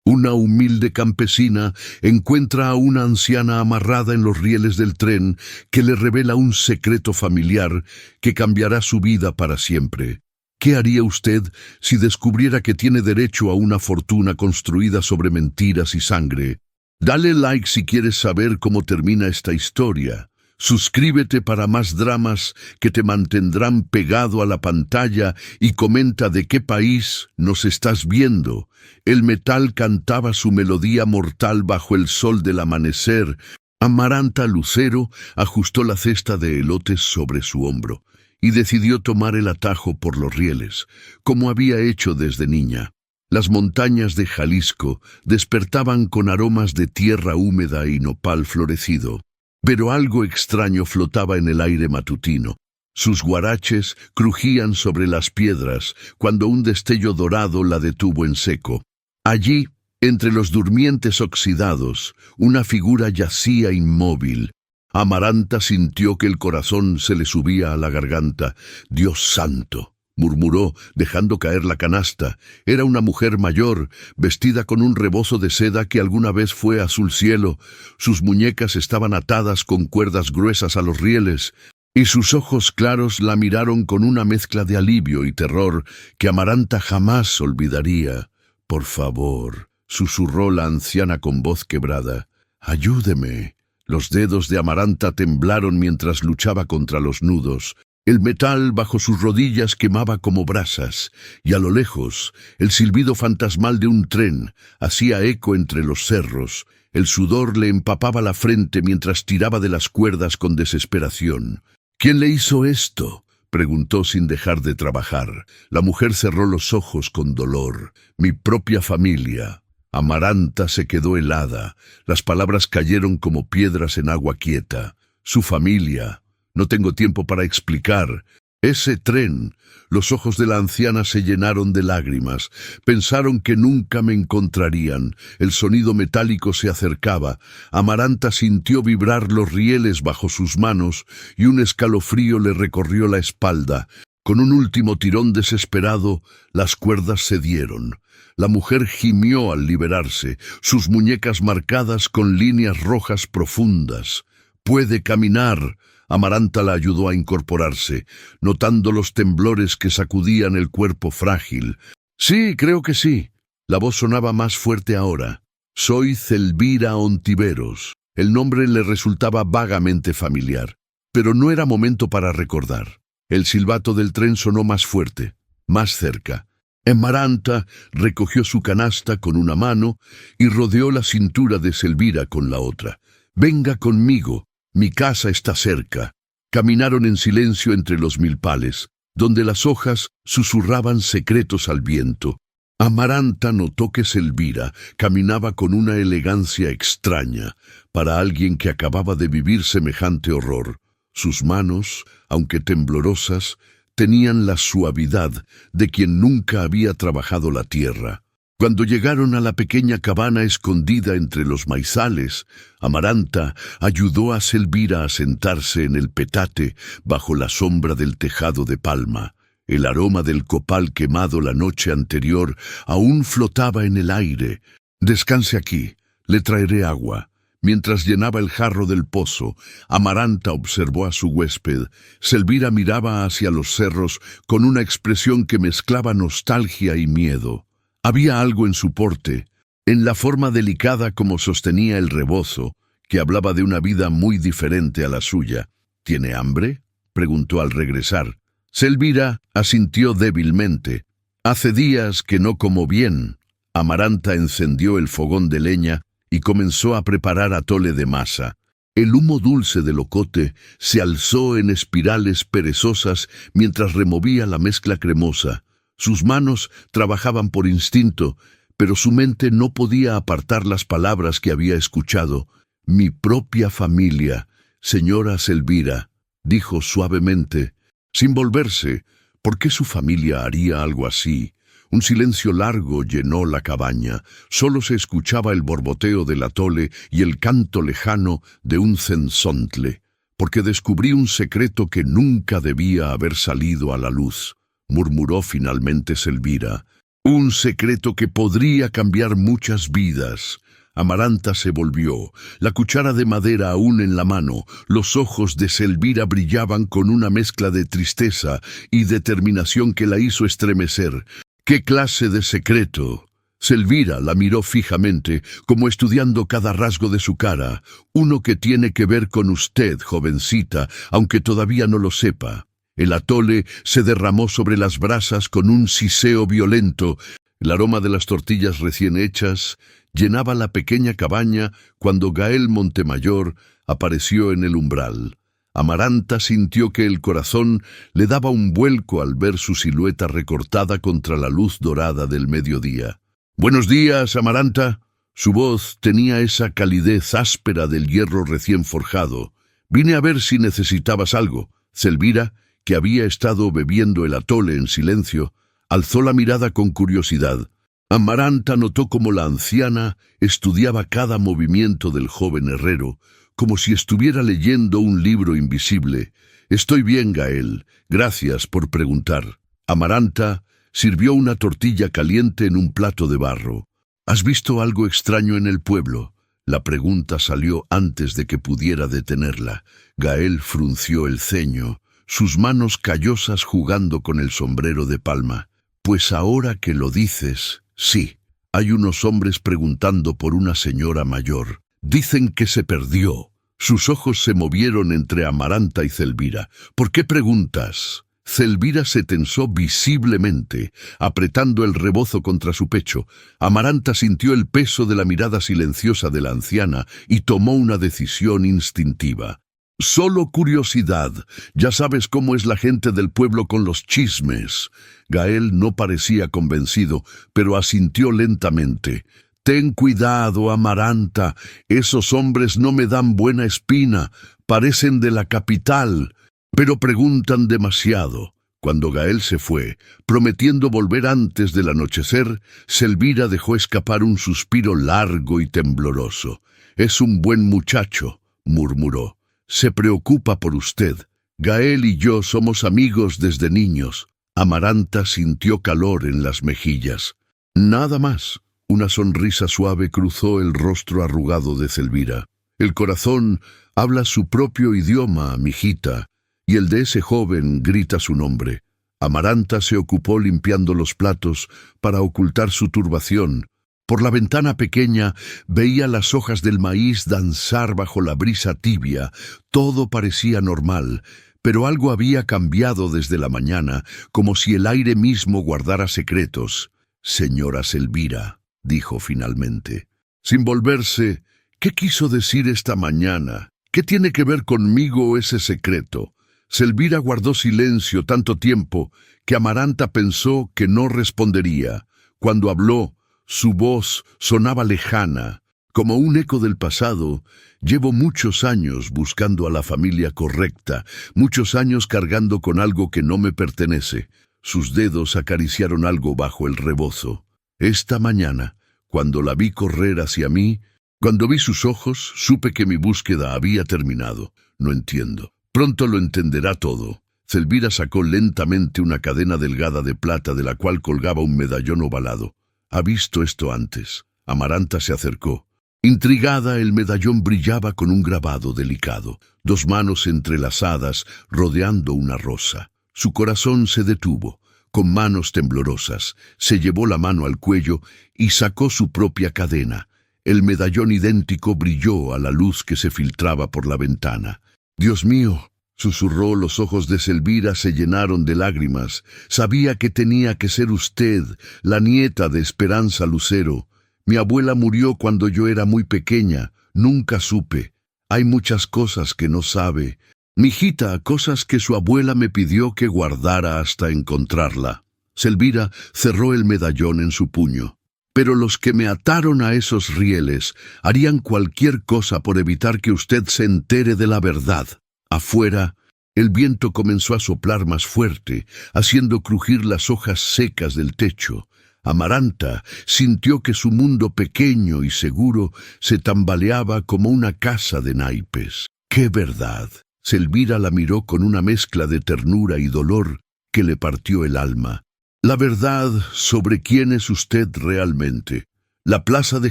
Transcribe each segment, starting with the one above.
Una humilde campesina encuentra a una anciana amarrada en los rieles del tren que le revela un secreto familiar que cambiará su vida para siempre. ¿Qué haría usted si descubriera que tiene derecho a una fortuna construida sobre mentiras y sangre? Dale like si quieres saber cómo termina esta historia. Suscríbete para más dramas que te mantendrán pegado a la pantalla y comenta de qué país nos estás viendo. El metal cantaba su melodía mortal bajo el sol del amanecer. Amaranta Lucero ajustó la cesta de elotes sobre su hombro y decidió tomar el atajo por los rieles, como había hecho desde niña. Las montañas de Jalisco despertaban con aromas de tierra húmeda y nopal florecido. Pero algo extraño flotaba en el aire matutino. Sus guaraches crujían sobre las piedras cuando un destello dorado la detuvo en seco. Allí, entre los durmientes oxidados, una figura yacía inmóvil. Amaranta sintió que el corazón se le subía a la garganta. «Dios santo», murmuró, dejando caer la canasta. Era una mujer mayor, vestida con un rebozo de seda que alguna vez fue azul cielo. Sus muñecas estaban atadas con cuerdas gruesas a los rieles, y sus ojos claros la miraron con una mezcla de alivio y terror que Amaranta jamás olvidaría. «Por favor», susurró la anciana con voz quebrada, «ayúdeme». Los dedos de Amaranta temblaron mientras luchaba contra los nudos. El metal bajo sus rodillas quemaba como brasas, y a lo lejos, el silbido fantasmal de un tren hacía eco entre los cerros. El sudor le empapaba la frente mientras tiraba de las cuerdas con desesperación. «¿Quién le hizo esto?», preguntó sin dejar de trabajar. La mujer cerró los ojos con dolor. «Mi propia familia». Amaranta se quedó helada. Las palabras cayeron como piedras en agua quieta. «Su familia». No tengo tiempo para explicar. Ese tren. Los ojos de la anciana se llenaron de lágrimas. Pensaron que nunca me encontrarían. El sonido metálico se acercaba. Amaranta sintió vibrar los rieles bajo sus manos y un escalofrío le recorrió la espalda. Con un último tirón desesperado, las cuerdas cedieron. La mujer gimió al liberarse, sus muñecas marcadas con líneas rojas profundas. «Puede caminar». Amaranta la ayudó a incorporarse, notando los temblores que sacudían el cuerpo frágil. «Sí, creo que sí». La voz sonaba más fuerte ahora. «Soy Zelvira Ontiveros». El nombre le resultaba vagamente familiar, pero no era momento para recordar. El silbato del tren sonó más fuerte, más cerca. Amaranta recogió su canasta con una mano y rodeó la cintura de Zelvira con la otra. «Venga conmigo. Mi casa está cerca». Caminaron en silencio entre los milpales, donde las hojas susurraban secretos al viento. Amaranta notó que Zelvira caminaba con una elegancia extraña para alguien que acababa de vivir semejante horror. Sus manos, aunque temblorosas, tenían la suavidad de quien nunca había trabajado la tierra. Cuando llegaron a la pequeña cabana escondida entre los maizales, Amaranta ayudó a Zelvira a sentarse en el petate bajo la sombra del tejado de palma. El aroma del copal quemado la noche anterior aún flotaba en el aire. «Descanse aquí, le traeré agua». Mientras llenaba el jarro del pozo, Amaranta observó a su huésped. Zelvira miraba hacia los cerros con una expresión que mezclaba nostalgia y miedo. Había algo en su porte, en la forma delicada como sostenía el rebozo, que hablaba de una vida muy diferente a la suya. «¿Tiene hambre?», preguntó al regresar. Zelvira asintió débilmente. «Hace días que no como bien». Amaranta encendió el fogón de leña y comenzó a preparar atole de masa. El humo dulce del ocote se alzó en espirales perezosas mientras removía la mezcla cremosa. Sus manos trabajaban por instinto, pero su mente no podía apartar las palabras que había escuchado. «Mi propia familia, señora Zelvira», dijo suavemente, sin volverse. ¿Por qué su familia haría algo así? Un silencio largo llenó la cabaña. Solo se escuchaba el borboteo del atole y el canto lejano de un cenzontle. «Porque descubrí un secreto que nunca debía haber salido a la luz», murmuró finalmente Zelvira. Un secreto que podría cambiar muchas vidas. Amaranta se volvió, la cuchara de madera aún en la mano. Los ojos de Selvíra brillaban con una mezcla de tristeza y determinación que la hizo estremecer. ¿Qué clase de secreto? Selvíra la miró fijamente, como estudiando cada rasgo de su cara. Uno que tiene que ver con usted, jovencita, aunque todavía no lo sepa. El atole se derramó sobre las brasas con un siseo violento. El aroma de las tortillas recién hechas llenaba la pequeña cabaña cuando Gael Montemayor apareció en el umbral. Amaranta sintió que el corazón le daba un vuelco al ver su silueta recortada contra la luz dorada del mediodía. «Buenos días, Amaranta». Su voz tenía esa calidez áspera del hierro recién forjado. «Vine a ver si necesitabas algo». Selvíra, que había estado bebiendo el atole en silencio, alzó la mirada con curiosidad. Amaranta notó cómo la anciana estudiaba cada movimiento del joven herrero, como si estuviera leyendo un libro invisible. «Estoy bien, Gael. Gracias por preguntar». Amaranta sirvió una tortilla caliente en un plato de barro. «¿Has visto algo extraño en el pueblo?». La pregunta salió antes de que pudiera detenerla. Gael frunció el ceño, sus manos callosas jugando con el sombrero de palma. «Pues ahora que lo dices, sí. Hay unos hombres preguntando por una señora mayor. Dicen que se perdió». Sus ojos se movieron entre Amaranta y Selvíra. «¿Por qué preguntas?». Selvíra se tensó visiblemente, apretando el rebozo contra su pecho. Amaranta sintió el peso de la mirada silenciosa de la anciana y tomó una decisión instintiva. «Solo curiosidad. Ya sabes cómo es la gente del pueblo con los chismes». Gael no parecía convencido, pero asintió lentamente. «Ten cuidado, Amaranta. Esos hombres no me dan buena espina. Parecen de la capital, pero preguntan demasiado». Cuando Gael se fue, prometiendo volver antes del anochecer, Selvíra dejó escapar un suspiro largo y tembloroso. «Es un buen muchacho», murmuró. «Se preocupa por usted. Gael y yo somos amigos desde niños». Amaranta sintió calor en las mejillas. Nada más. Una sonrisa suave cruzó el rostro arrugado de Selvíra. «El corazón habla su propio idioma, mijita, y el de ese joven grita su nombre». Amaranta se ocupó limpiando los platos para ocultar su turbación. Por la ventana pequeña veía las hojas del maíz danzar bajo la brisa tibia. Todo parecía normal, pero algo había cambiado desde la mañana, como si el aire mismo guardara secretos. «Señora Selvíra», dijo finalmente. Sin volverse, «¿Qué quiso decir esta mañana? ¿Qué tiene que ver conmigo ese secreto?». Selvíra guardó silencio tanto tiempo que Amaranta pensó que no respondería. Cuando habló, su voz sonaba lejana, como un eco del pasado. «Llevo muchos años buscando a la familia correcta, muchos años cargando con algo que no me pertenece». Sus dedos acariciaron algo bajo el rebozo. «Esta mañana, cuando la vi correr hacia mí, cuando vi sus ojos, supe que mi búsqueda había terminado. No entiendo. Pronto lo entenderá todo». Selvíra sacó lentamente una cadena delgada de plata de la cual colgaba un medallón ovalado. «¿Ha visto esto antes?». Amaranta se acercó. Intrigada, el medallón brillaba con un grabado delicado, dos manos entrelazadas rodeando una rosa. Su corazón se detuvo. Con manos temblorosas, se llevó la mano al cuello y sacó su propia cadena. El medallón idéntico brilló a la luz que se filtraba por la ventana. «Dios mío», susurró. Los ojos de Selvíra se llenaron de lágrimas. «Sabía que tenía que ser usted, la nieta de Esperanza Lucero. Mi abuela murió cuando yo era muy pequeña. Nunca supe. Hay muchas cosas que no sabe. Mijita, cosas que su abuela me pidió que guardara hasta encontrarla». Selvíra cerró el medallón en su puño. «Pero los que me ataron a esos rieles harían cualquier cosa por evitar que usted se entere de la verdad». Afuera, el viento comenzó a soplar más fuerte, haciendo crujir las hojas secas del techo. Amaranta sintió que su mundo pequeño y seguro se tambaleaba como una casa de naipes. ¡Qué verdad! Selvíra la miró con una mezcla de ternura y dolor que le partió el alma. La verdad sobre quién es usted realmente. La plaza de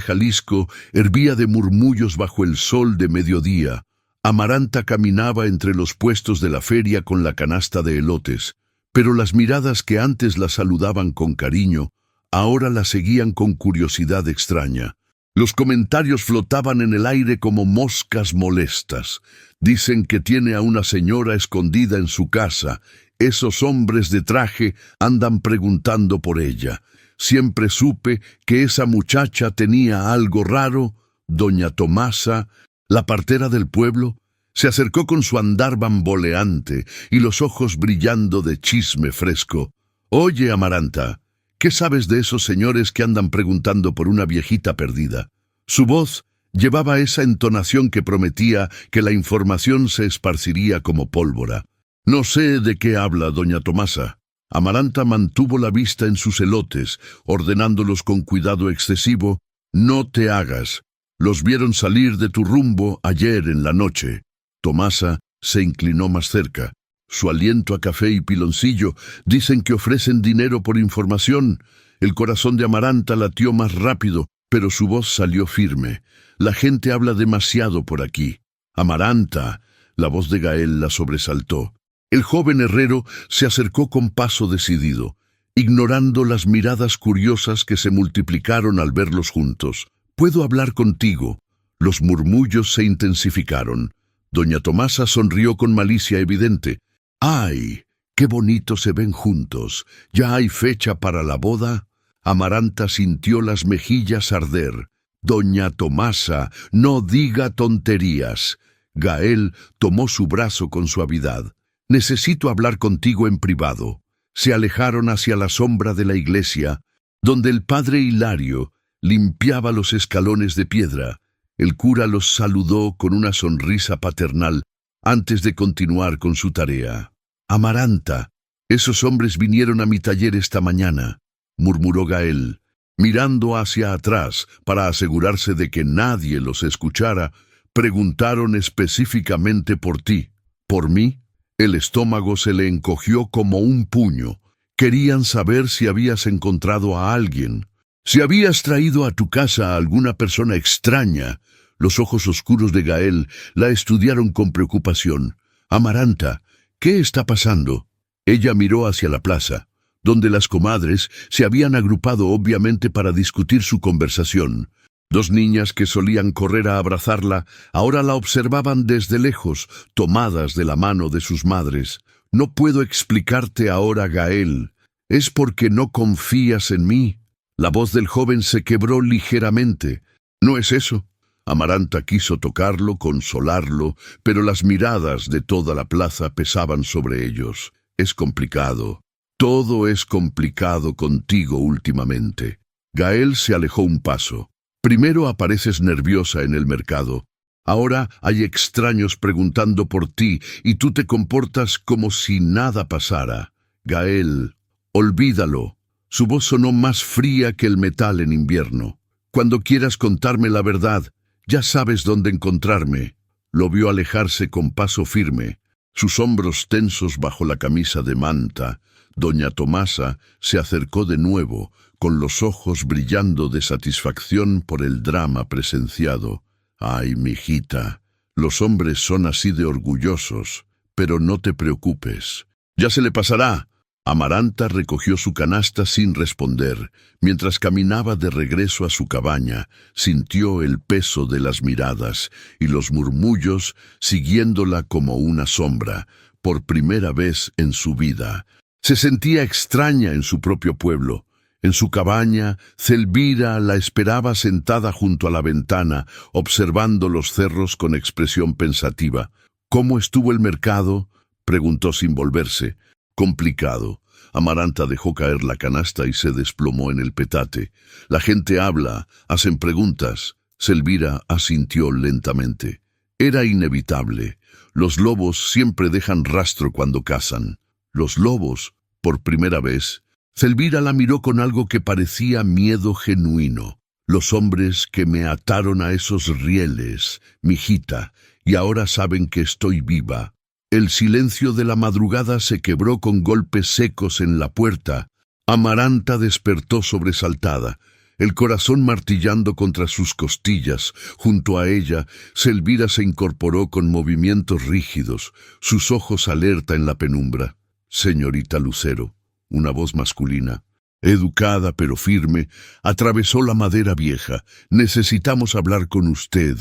Jalisco hervía de murmullos bajo el sol de mediodía. Amaranta caminaba entre los puestos de la feria con la canasta de elotes, pero las miradas que antes la saludaban con cariño, ahora la seguían con curiosidad extraña. Los comentarios flotaban en el aire como moscas molestas. Dicen que tiene a una señora escondida en su casa. Esos hombres de traje andan preguntando por ella. Siempre supe que esa muchacha tenía algo raro. Doña Tomasa, la partera del pueblo, se acercó con su andar bamboleante y los ojos brillando de chisme fresco. «Oye, Amaranta, ¿qué sabes de esos señores que andan preguntando por una viejita perdida?» Su voz llevaba esa entonación que prometía que la información se esparciría como pólvora. «No sé de qué habla doña Tomasa». Amaranta mantuvo la vista en sus elotes, ordenándolos con cuidado excesivo. «No te hagas. Los vieron salir de tu rumbo ayer en la noche». Tomasa se inclinó más cerca. Su aliento a café y piloncillo. «Dicen que ofrecen dinero por información». El corazón de Amaranta latió más rápido, pero su voz salió firme. «La gente habla demasiado por aquí». «Amaranta», la voz de Gael la sobresaltó. El joven herrero se acercó con paso decidido, ignorando las miradas curiosas que se multiplicaron al verlos juntos. «¿Puedo hablar contigo?» Los murmullos se intensificaron. Doña Tomasa sonrió con malicia evidente. «¡Ay! ¡Qué bonito se ven juntos! ¿Ya hay fecha para la boda?» Amaranta sintió las mejillas arder. «Doña Tomasa, no diga tonterías». Gael tomó su brazo con suavidad. «Necesito hablar contigo en privado». Se alejaron hacia la sombra de la iglesia, donde el padre Hilario limpiaba los escalones de piedra. El cura los saludó con una sonrisa paternal antes de continuar con su tarea. «Amaranta, esos hombres vinieron a mi taller esta mañana», murmuró Gael, mirando hacia atrás para asegurarse de que nadie los escuchara. «Preguntaron específicamente por ti». «¿Por mí?» El estómago se le encogió como un puño. Querían saber si habías encontrado a alguien, si habías traído a tu casa a alguna persona extraña. Los ojos oscuros de Gael la estudiaron con preocupación. «Amaranta, ¿qué está pasando?» Ella miró hacia la plaza, donde las comadres se habían agrupado obviamente para discutir su conversación. Dos niñas que solían correr a abrazarla, ahora la observaban desde lejos, tomadas de la mano de sus madres. «No puedo explicarte ahora, Gael. ¿Es porque no confías en mí?» La voz del joven se quebró ligeramente. «No es eso». Amaranta quiso tocarlo, consolarlo, pero las miradas de toda la plaza pesaban sobre ellos. «Es complicado. Todo es complicado contigo últimamente». Gael se alejó un paso. «Primero apareces nerviosa en el mercado. Ahora hay extraños preguntando por ti y tú te comportas como si nada pasara. Gael, olvídalo». Su voz sonó más fría que el metal en invierno. «Cuando quieras contarme la verdad, ya sabes dónde encontrarme». Lo vio alejarse con paso firme, sus hombros tensos bajo la camisa de manta. Doña Tomasa se acercó de nuevo, con los ojos brillando de satisfacción por el drama presenciado. «Ay, mijita, los hombres son así de orgullosos, pero no te preocupes. Ya se le pasará». Amaranta recogió su canasta sin responder. Mientras caminaba de regreso a su cabaña, sintió el peso de las miradas y los murmullos siguiéndola como una sombra. Por primera vez en su vida, se sentía extraña en su propio pueblo. En su cabaña, Zelvira la esperaba sentada junto a la ventana, observando los cerros con expresión pensativa. «¿Cómo estuvo el mercado?», preguntó sin volverse. «Complicado». Amaranta dejó caer la canasta y se desplomó en el petate. «La gente habla, hacen preguntas». Zelvira asintió lentamente. Era inevitable. Los lobos siempre dejan rastro cuando cazan. Los lobos, por primera vez. Zelvira la miró con algo que parecía miedo genuino. «Los hombres que me ataron a esos rieles, mijita, y ahora saben que estoy viva». El silencio de la madrugada se quebró con golpes secos en la puerta. Amaranta despertó sobresaltada, el corazón martillando contra sus costillas. Junto a ella, Selvíra se incorporó con movimientos rígidos, sus ojos alerta en la penumbra. «Señorita Lucero», una voz masculina, educada pero firme, atravesó la madera vieja. «Necesitamos hablar con usted».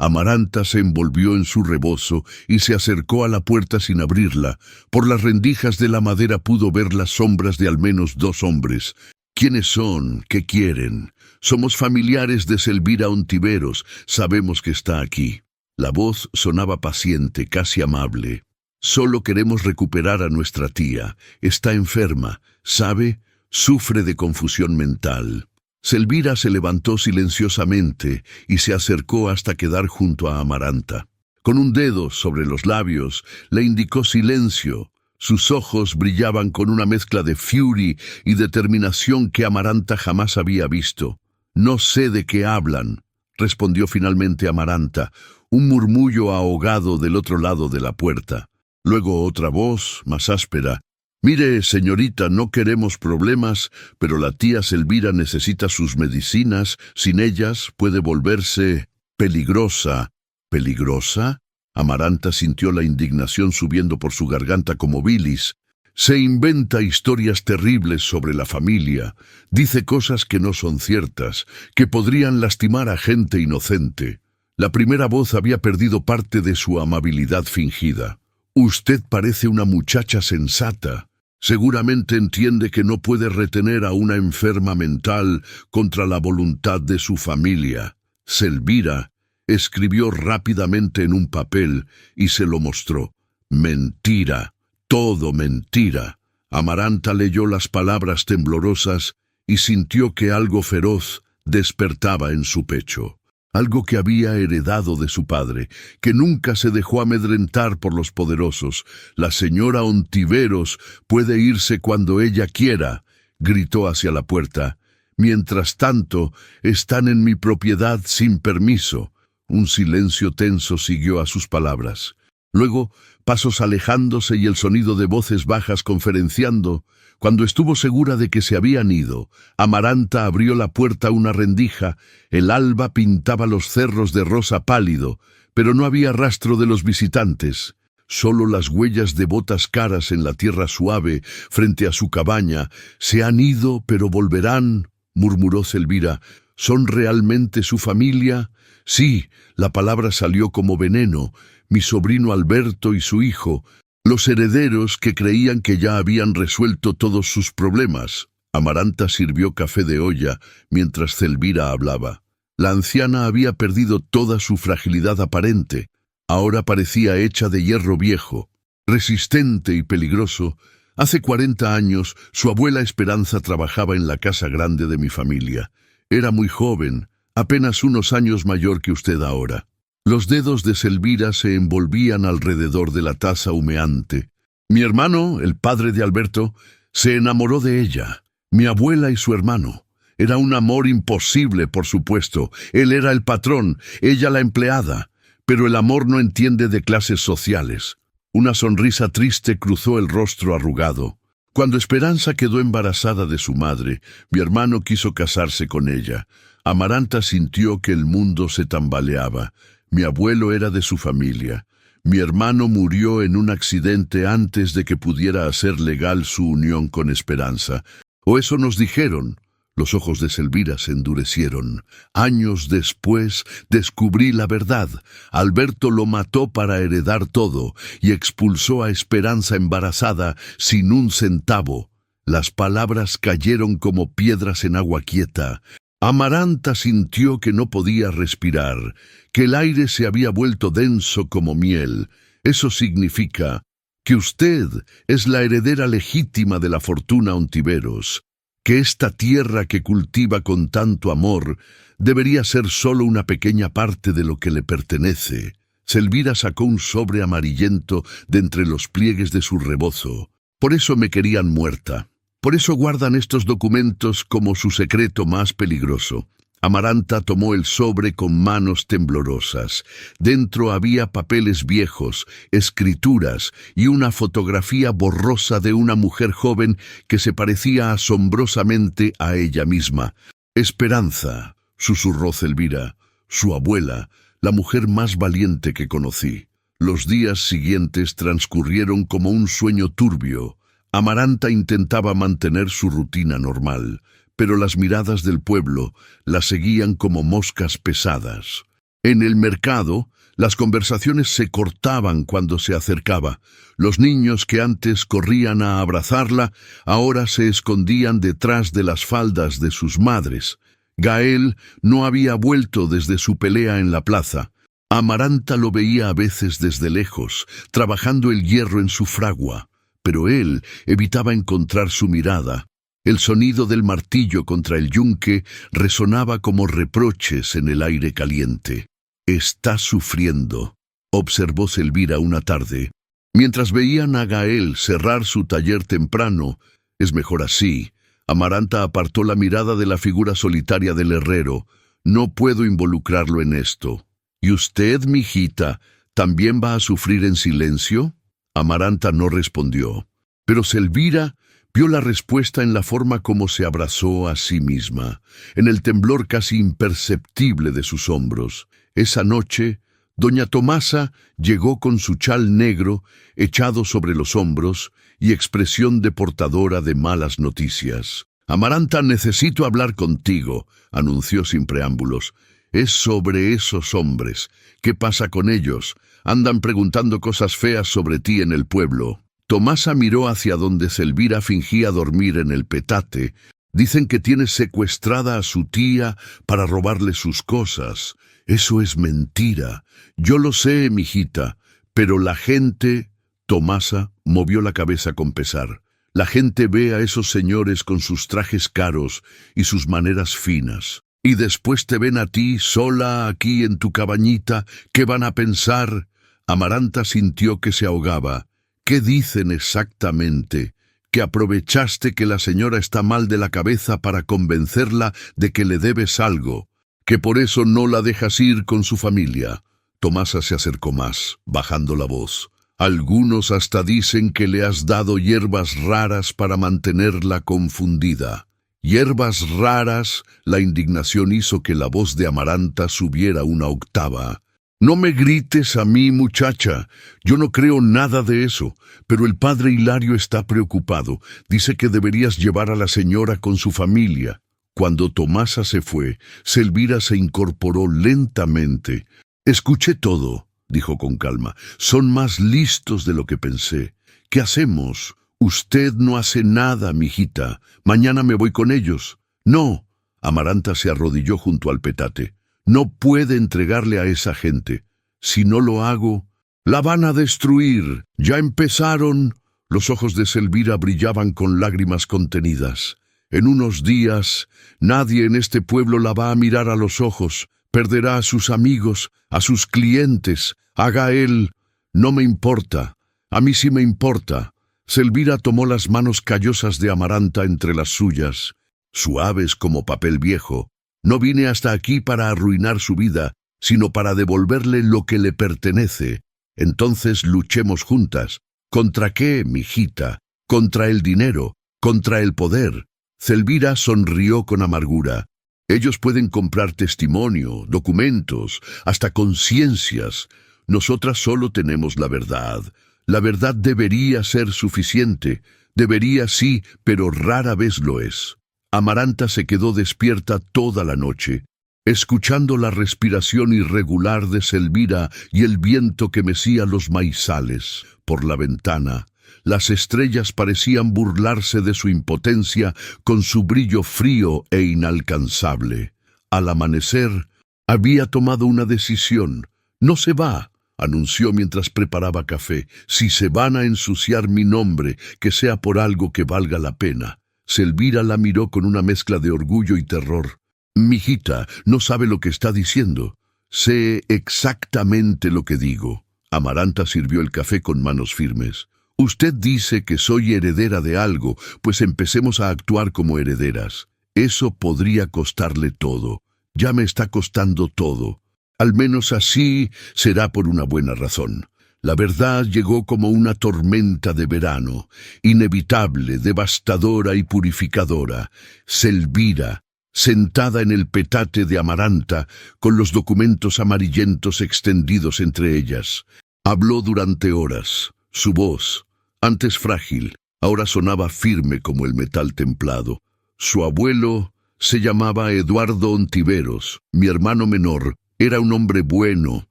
Amaranta se envolvió en su rebozo y se acercó a la puerta sin abrirla. Por las rendijas de la madera pudo ver las sombras de al menos 2 hombres. «¿Quiénes son? ¿Qué quieren?» «Somos familiares de Selvíra Ontiveros. Sabemos que está aquí». La voz sonaba paciente, casi amable. «Solo queremos recuperar a nuestra tía. Está enferma. ¿Sabe? Sufre de confusión mental». Selvíra se levantó silenciosamente y se acercó hasta quedar junto a Amaranta. Con un dedo sobre los labios le indicó silencio. Sus ojos brillaban con una mezcla de fury y determinación que Amaranta jamás había visto. «No sé de qué hablan», respondió finalmente Amaranta, un murmullo ahogado del otro lado de la puerta. Luego otra voz, más áspera: «Mire, señorita, no queremos problemas, pero la tía Selvíra necesita sus medicinas. Sin ellas puede volverse peligrosa». «¿Peligrosa?». Amaranta sintió la indignación subiendo por su garganta como bilis. «Se inventa historias terribles sobre la familia. Dice cosas que no son ciertas, que podrían lastimar a gente inocente». La primera voz había perdido parte de su amabilidad fingida. «Usted parece una muchacha sensata. Seguramente entiende que no puede retener a una enferma mental contra la voluntad de su familia». Selvíra escribió rápidamente en un papel y se lo mostró. «Mentira, todo mentira». Amaranta leyó las palabras temblorosas y sintió que algo feroz despertaba en su pecho. Algo que había heredado de su padre, que nunca se dejó amedrentar por los poderosos. «La señora Ontiveros puede irse cuando ella quiera», gritó hacia la puerta. «Mientras tanto, están en mi propiedad sin permiso». Un silencio tenso siguió a sus palabras. Luego, pasos alejándose y el sonido de voces bajas conferenciando. Cuando estuvo segura de que se habían ido, Amaranta abrió la puerta a una rendija. El alba pintaba los cerros de rosa pálido, pero no había rastro de los visitantes. Solo las huellas de botas caras en la tierra suave frente a su cabaña. «Se han ido, pero volverán», murmuró Selvíra. «¿Son realmente su familia?». «Sí», la palabra salió como veneno. «Mi sobrino Alberto y su hijo, los herederos que creían que ya habían resuelto todos sus problemas». Amaranta sirvió café de olla mientras Selvíra hablaba. La anciana había perdido toda su fragilidad aparente. Ahora parecía hecha de hierro viejo, resistente y peligroso. Hace 40 años, su abuela Esperanza trabajaba en la casa grande de mi familia. Era muy joven, apenas unos años mayor que usted ahora. Los dedos de Selvíra se envolvían alrededor de la taza humeante. «Mi hermano, el padre de Alberto, se enamoró de ella. Mi abuela y su hermano. Era un amor imposible, por supuesto. Él era el patrón, ella la empleada. Pero el amor no entiende de clases sociales». Una sonrisa triste cruzó el rostro arrugado. «Cuando Esperanza quedó embarazada de su madre, mi hermano quiso casarse con ella». Amaranta sintió que el mundo se tambaleaba. Mi abuelo era de su familia. Mi hermano murió en un accidente antes de que pudiera hacer legal su unión con Esperanza. O eso nos dijeron. Los ojos de Selvíra se endurecieron. Años después descubrí la verdad. Alberto lo mató para heredar todo y expulsó a Esperanza embarazada sin un centavo. Las palabras cayeron como piedras en agua quieta. Amaranta sintió que no podía respirar, que el aire se había vuelto denso como miel. Eso significa que usted es la heredera legítima de la fortuna Ontiveros, que esta tierra que cultiva con tanto amor debería ser solo una pequeña parte de lo que le pertenece. Selvíra sacó un sobre amarillento de entre los pliegues de su rebozo. «Por eso me querían muerta. Por eso guardan estos documentos como su secreto más peligroso. Amaranta tomó el sobre con manos temblorosas. Dentro había papeles viejos, escrituras y una fotografía borrosa de una mujer joven que se parecía asombrosamente a ella misma. «Esperanza», susurró Zelvira, su abuela, la mujer más valiente que conocí. Los días siguientes transcurrieron como un sueño turbio. Amaranta intentaba mantener su rutina normal, pero las miradas del pueblo la seguían como moscas pesadas. En el mercado, las conversaciones se cortaban cuando se acercaba. Los niños que antes corrían a abrazarla, ahora se escondían detrás de las faldas de sus madres. Gael no había vuelto desde su pelea en la plaza. Amaranta lo veía a veces desde lejos, trabajando el hierro en su fragua, pero él evitaba encontrar su mirada. El sonido del martillo contra el yunque resonaba como reproches en el aire caliente. «Está sufriendo», observó Zelvira una tarde. Mientras veían a Gael cerrar su taller temprano, «Es mejor así». Amaranta apartó la mirada de la figura solitaria del herrero. «No puedo involucrarlo en esto». «¿Y usted, mijita, también va a sufrir en silencio?» Amaranta no respondió, pero Zelvira vio la respuesta en la forma como se abrazó a sí misma, en el temblor casi imperceptible de sus hombros. Esa noche, doña Tomasa llegó con su chal negro echado sobre los hombros y expresión de portadora de malas noticias. «Amaranta, necesito hablar contigo», anunció sin preámbulos. «Es sobre esos hombres. ¿Qué pasa con ellos? Andan preguntando cosas feas sobre ti en el pueblo». Tomasa miró hacia donde Zelvira fingía dormir en el petate. «Dicen que tienes secuestrada a su tía para robarle sus cosas. Eso es mentira. Yo lo sé, mijita, pero la gente...» Tomasa movió la cabeza con pesar. «La gente ve a esos señores con sus trajes caros y sus maneras finas. Y después te ven a ti, sola aquí en tu cabañita. ¿Qué van a pensar?» Amaranta sintió que se ahogaba. «¿Qué dicen exactamente? ¿Que aprovechaste que la señora está mal de la cabeza para convencerla de que le debes algo? ¿Que por eso no la dejas ir con su familia?» Tomasa se acercó más, bajando la voz. «Algunos hasta dicen que le has dado hierbas raras para mantenerla confundida». «¿Hierbas raras?» La indignación hizo que la voz de Amaranta subiera una octava. «No me grites a mí, muchacha. Yo no creo nada de eso, pero el padre Hilario está preocupado. Dice que deberías llevar a la señora con su familia». Cuando Tomasa se fue, Zelvira se incorporó lentamente. «Escuché todo», dijo con calma. «Son más listos de lo que pensé. ¿Qué hacemos?» «Usted no hace nada, mijita. Mañana me voy con ellos». «No». Amaranta se arrodilló junto al petate. «No puede entregarle a esa gente. Si no lo hago, la van a destruir. Ya empezaron». Los ojos de Zelvira brillaban con lágrimas contenidas. «En unos días, nadie en este pueblo la va a mirar a los ojos. Perderá a sus amigos, a sus clientes. A Gael. No me importa. A mí sí me importa». Zelvira tomó las manos callosas de Amaranta entre las suyas, suaves como papel viejo. «No vine hasta aquí para arruinar su vida, sino para devolverle lo que le pertenece. Entonces luchemos juntas. ¿Contra qué, mijita? Contra el dinero, contra el poder». Zelvira sonrió con amargura. «Ellos pueden comprar testimonio, documentos, hasta conciencias. Nosotras solo tenemos la verdad. La verdad debería ser suficiente. Debería, sí, pero rara vez lo es». Amaranta se quedó despierta toda la noche, escuchando la respiración irregular de Zelvira y el viento que mecía los maizales. Por la ventana, las estrellas parecían burlarse de su impotencia con su brillo frío e inalcanzable. Al amanecer, había tomado una decisión. «No se va», anunció mientras preparaba café. «Si se van a ensuciar mi nombre, que sea por algo que valga la pena». Zelvira la miró con una mezcla de orgullo y terror. «Mijita, no sabe lo que está diciendo». «Sé exactamente lo que digo». Amaranta sirvió el café con manos firmes. «Usted dice que soy heredera de algo, pues empecemos a actuar como herederas. Eso podría costarle todo. Ya me está costando todo. Al menos así será por una buena razón. La verdad llegó como una tormenta de verano, inevitable, devastadora y purificadora. Selvira, sentada en el petate de Amaranta, con los documentos amarillentos extendidos entre ellas. Habló durante horas. Su voz, antes frágil, ahora sonaba firme como el metal templado. Su abuelo se llamaba Eduardo Ontiveros, mi hermano menor. Era un hombre bueno,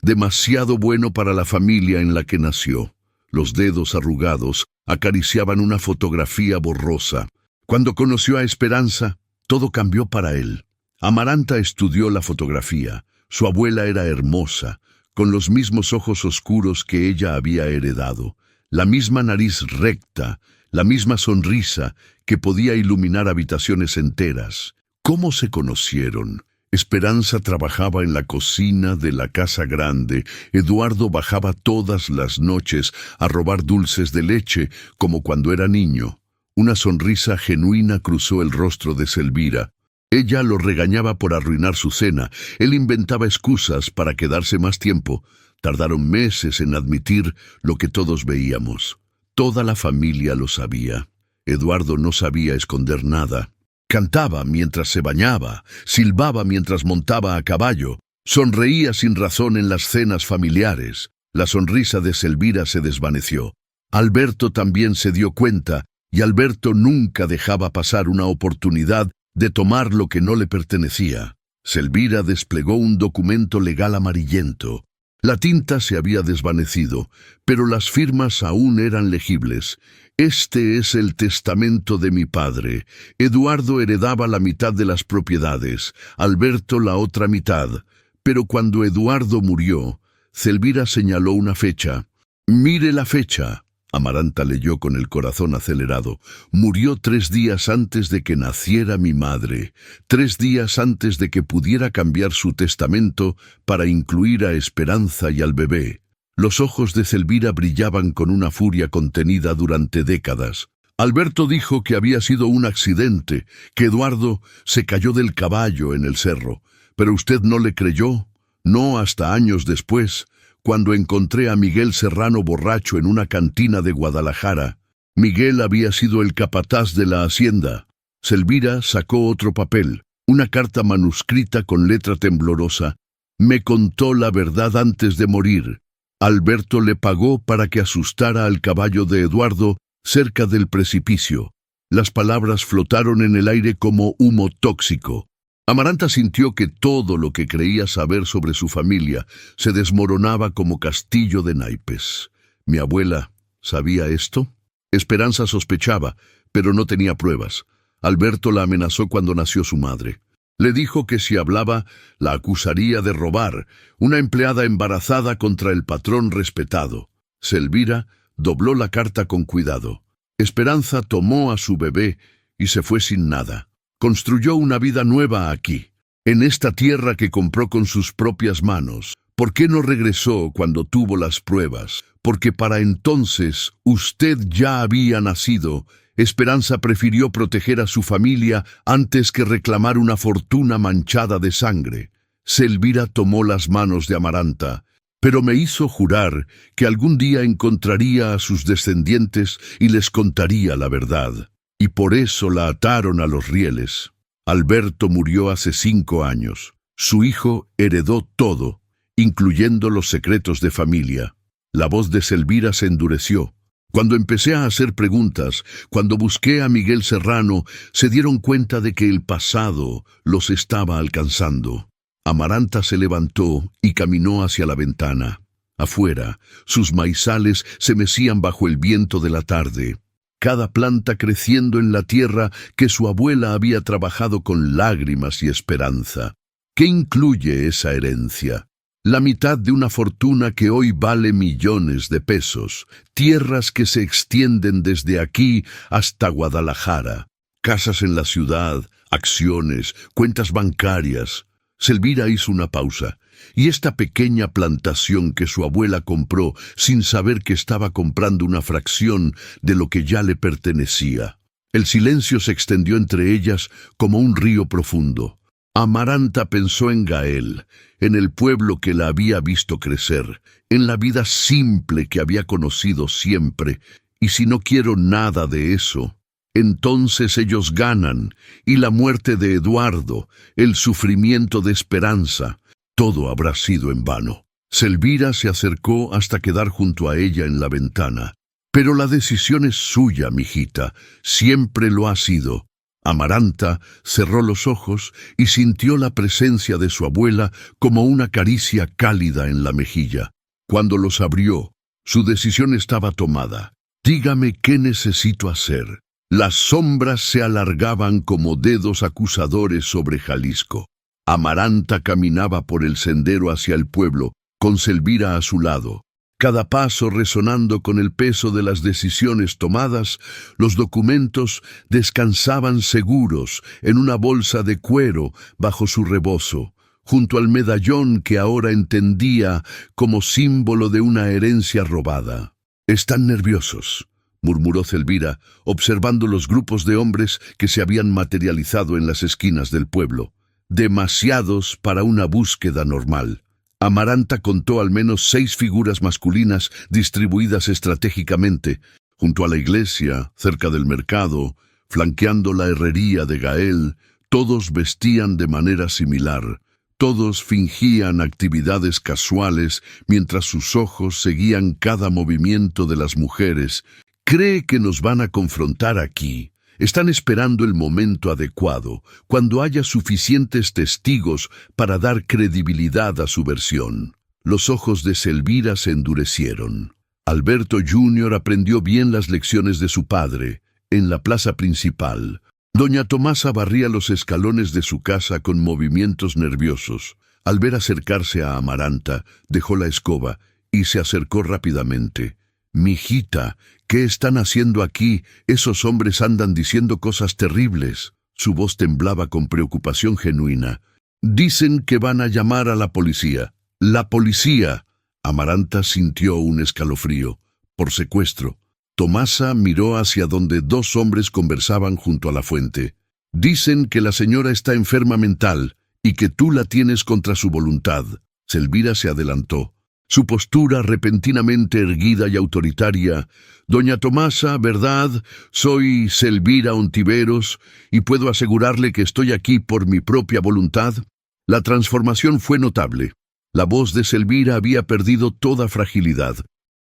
demasiado bueno para la familia en la que nació. Los dedos arrugados acariciaban una fotografía borrosa. Cuando conoció a Esperanza, todo cambió para él. Amaranta estudió la fotografía. Su abuela era hermosa, con los mismos ojos oscuros que ella había heredado, la misma nariz recta, la misma sonrisa que podía iluminar habitaciones enteras. ¿Cómo se conocieron? Esperanza trabajaba en la cocina de la casa grande. Eduardo bajaba todas las noches a robar dulces de leche, como cuando era niño. Una sonrisa genuina cruzó el rostro de Selvira. Ella lo regañaba por arruinar su cena. Él inventaba excusas para quedarse más tiempo. Tardaron meses en admitir lo que todos veíamos. Toda la familia lo sabía. Eduardo no sabía esconder nada. Cantaba mientras se bañaba, silbaba mientras montaba a caballo, sonreía sin razón en las cenas familiares. La sonrisa de Selvira se desvaneció. Alberto también se dio cuenta, y Alberto nunca dejaba pasar una oportunidad de tomar lo que no le pertenecía. Selvira desplegó un documento legal amarillento. La tinta se había desvanecido, pero las firmas aún eran legibles. Este es el testamento de mi padre. Eduardo heredaba la mitad de las propiedades, Alberto la otra mitad. Pero cuando Eduardo murió, Selvira señaló una fecha. «Mire la fecha». Amaranta leyó con el corazón acelerado. «Murió 3 días antes de que naciera mi madre, 3 días antes de que pudiera cambiar su testamento para incluir a Esperanza y al bebé». Los ojos de Selvira brillaban con una furia contenida durante décadas. Alberto dijo que había sido un accidente, que Eduardo se cayó del caballo en el cerro. Pero usted no le creyó, no hasta años después, cuando encontré a Miguel Serrano borracho en una cantina de Guadalajara. Miguel había sido el capataz de la hacienda. Selvira sacó otro papel, una carta manuscrita con letra temblorosa. Me contó la verdad antes de morir. Alberto le pagó para que asustara al caballo de Eduardo cerca del precipicio. Las palabras flotaron en el aire como humo tóxico. Amaranta sintió que todo lo que creía saber sobre su familia se desmoronaba como castillo de naipes. ¿Mi abuela sabía esto? Esperanza sospechaba, pero no tenía pruebas. Alberto la amenazó cuando nació su madre. Le dijo que si hablaba, la acusaría de robar, una empleada embarazada contra el patrón respetado. Selvira dobló la carta con cuidado. Esperanza tomó a su bebé y se fue sin nada. Construyó una vida nueva aquí, en esta tierra que compró con sus propias manos. ¿Por qué no regresó cuando tuvo las pruebas? Porque para entonces usted ya había nacido. Esperanza prefirió proteger a su familia antes que reclamar una fortuna manchada de sangre. Selvira tomó las manos de Amaranta, pero me hizo jurar que algún día encontraría a sus descendientes y les contaría la verdad. Y por eso la ataron a los rieles. Alberto murió hace 5 años. Su hijo heredó todo, incluyendo los secretos de familia. La voz de Selvira se endureció. Cuando empecé a hacer preguntas, cuando busqué a Miguel Serrano, se dieron cuenta de que el pasado los estaba alcanzando. Amaranta se levantó y caminó hacia la ventana. Afuera, sus maizales se mecían bajo el viento de la tarde. Cada planta creciendo en la tierra que su abuela había trabajado con lágrimas y esperanza. ¿Qué incluye esa herencia? La mitad de una fortuna que hoy vale millones de pesos, tierras que se extienden desde aquí hasta Guadalajara, casas en la ciudad, acciones, cuentas bancarias. Selvira hizo una pausa, y esta pequeña plantación que su abuela compró sin saber que estaba comprando una fracción de lo que ya le pertenecía. El silencio se extendió entre ellas como un río profundo. Amaranta pensó en Gael, en el pueblo que la había visto crecer, en la vida simple que había conocido siempre, y si no quiero nada de eso, entonces ellos ganan, y la muerte de Eduardo, el sufrimiento de Esperanza, todo habrá sido en vano. Selvira se acercó hasta quedar junto a ella en la ventana. Pero la decisión es suya, mijita, siempre lo ha sido. Amaranta cerró los ojos y sintió la presencia de su abuela como una caricia cálida en la mejilla. Cuando los abrió, su decisión estaba tomada. Dígame qué necesito hacer. Las sombras se alargaban como dedos acusadores sobre Jalisco. Amaranta caminaba por el sendero hacia el pueblo, con Selvira a su lado. Cada paso resonando con el peso de las decisiones tomadas, los documentos descansaban seguros en una bolsa de cuero bajo su rebozo, junto al medallón que ahora entendía como símbolo de una herencia robada. «Están nerviosos», murmuró Selvira, observando los grupos de hombres que se habían materializado en las esquinas del pueblo. «Demasiados para una búsqueda normal». Amaranta contó al menos 6 figuras masculinas distribuidas estratégicamente, junto a la iglesia, cerca del mercado, flanqueando la herrería de Gael. Todos vestían de manera similar. Todos fingían actividades casuales mientras sus ojos seguían cada movimiento de las mujeres. «Cree que nos van a confrontar aquí. Están esperando el momento adecuado, cuando haya suficientes testigos para dar credibilidad a su versión». Los ojos de Selvira se endurecieron. Alberto Jr. aprendió bien las lecciones de su padre. En la plaza principal, doña Tomasa barría los escalones de su casa con movimientos nerviosos. Al ver acercarse a Amaranta, dejó la escoba y se acercó rápidamente. «Mijita, ¿qué están haciendo aquí? Esos hombres andan diciendo cosas terribles». Su voz temblaba con preocupación genuina. «Dicen que van a llamar a la policía». «¡La policía!». Amaranta sintió un escalofrío. «Por secuestro». Tomasa miró hacia donde 2 hombres conversaban junto a la fuente. «Dicen que la señora está enferma mental y que tú la tienes contra su voluntad». Selvira se adelantó. Su postura repentinamente erguida y autoritaria. «Doña Tomasa, ¿verdad? Soy Selvira Ontiveros y puedo asegurarle que estoy aquí por mi propia voluntad». La transformación fue notable. La voz de Selvira había perdido toda fragilidad.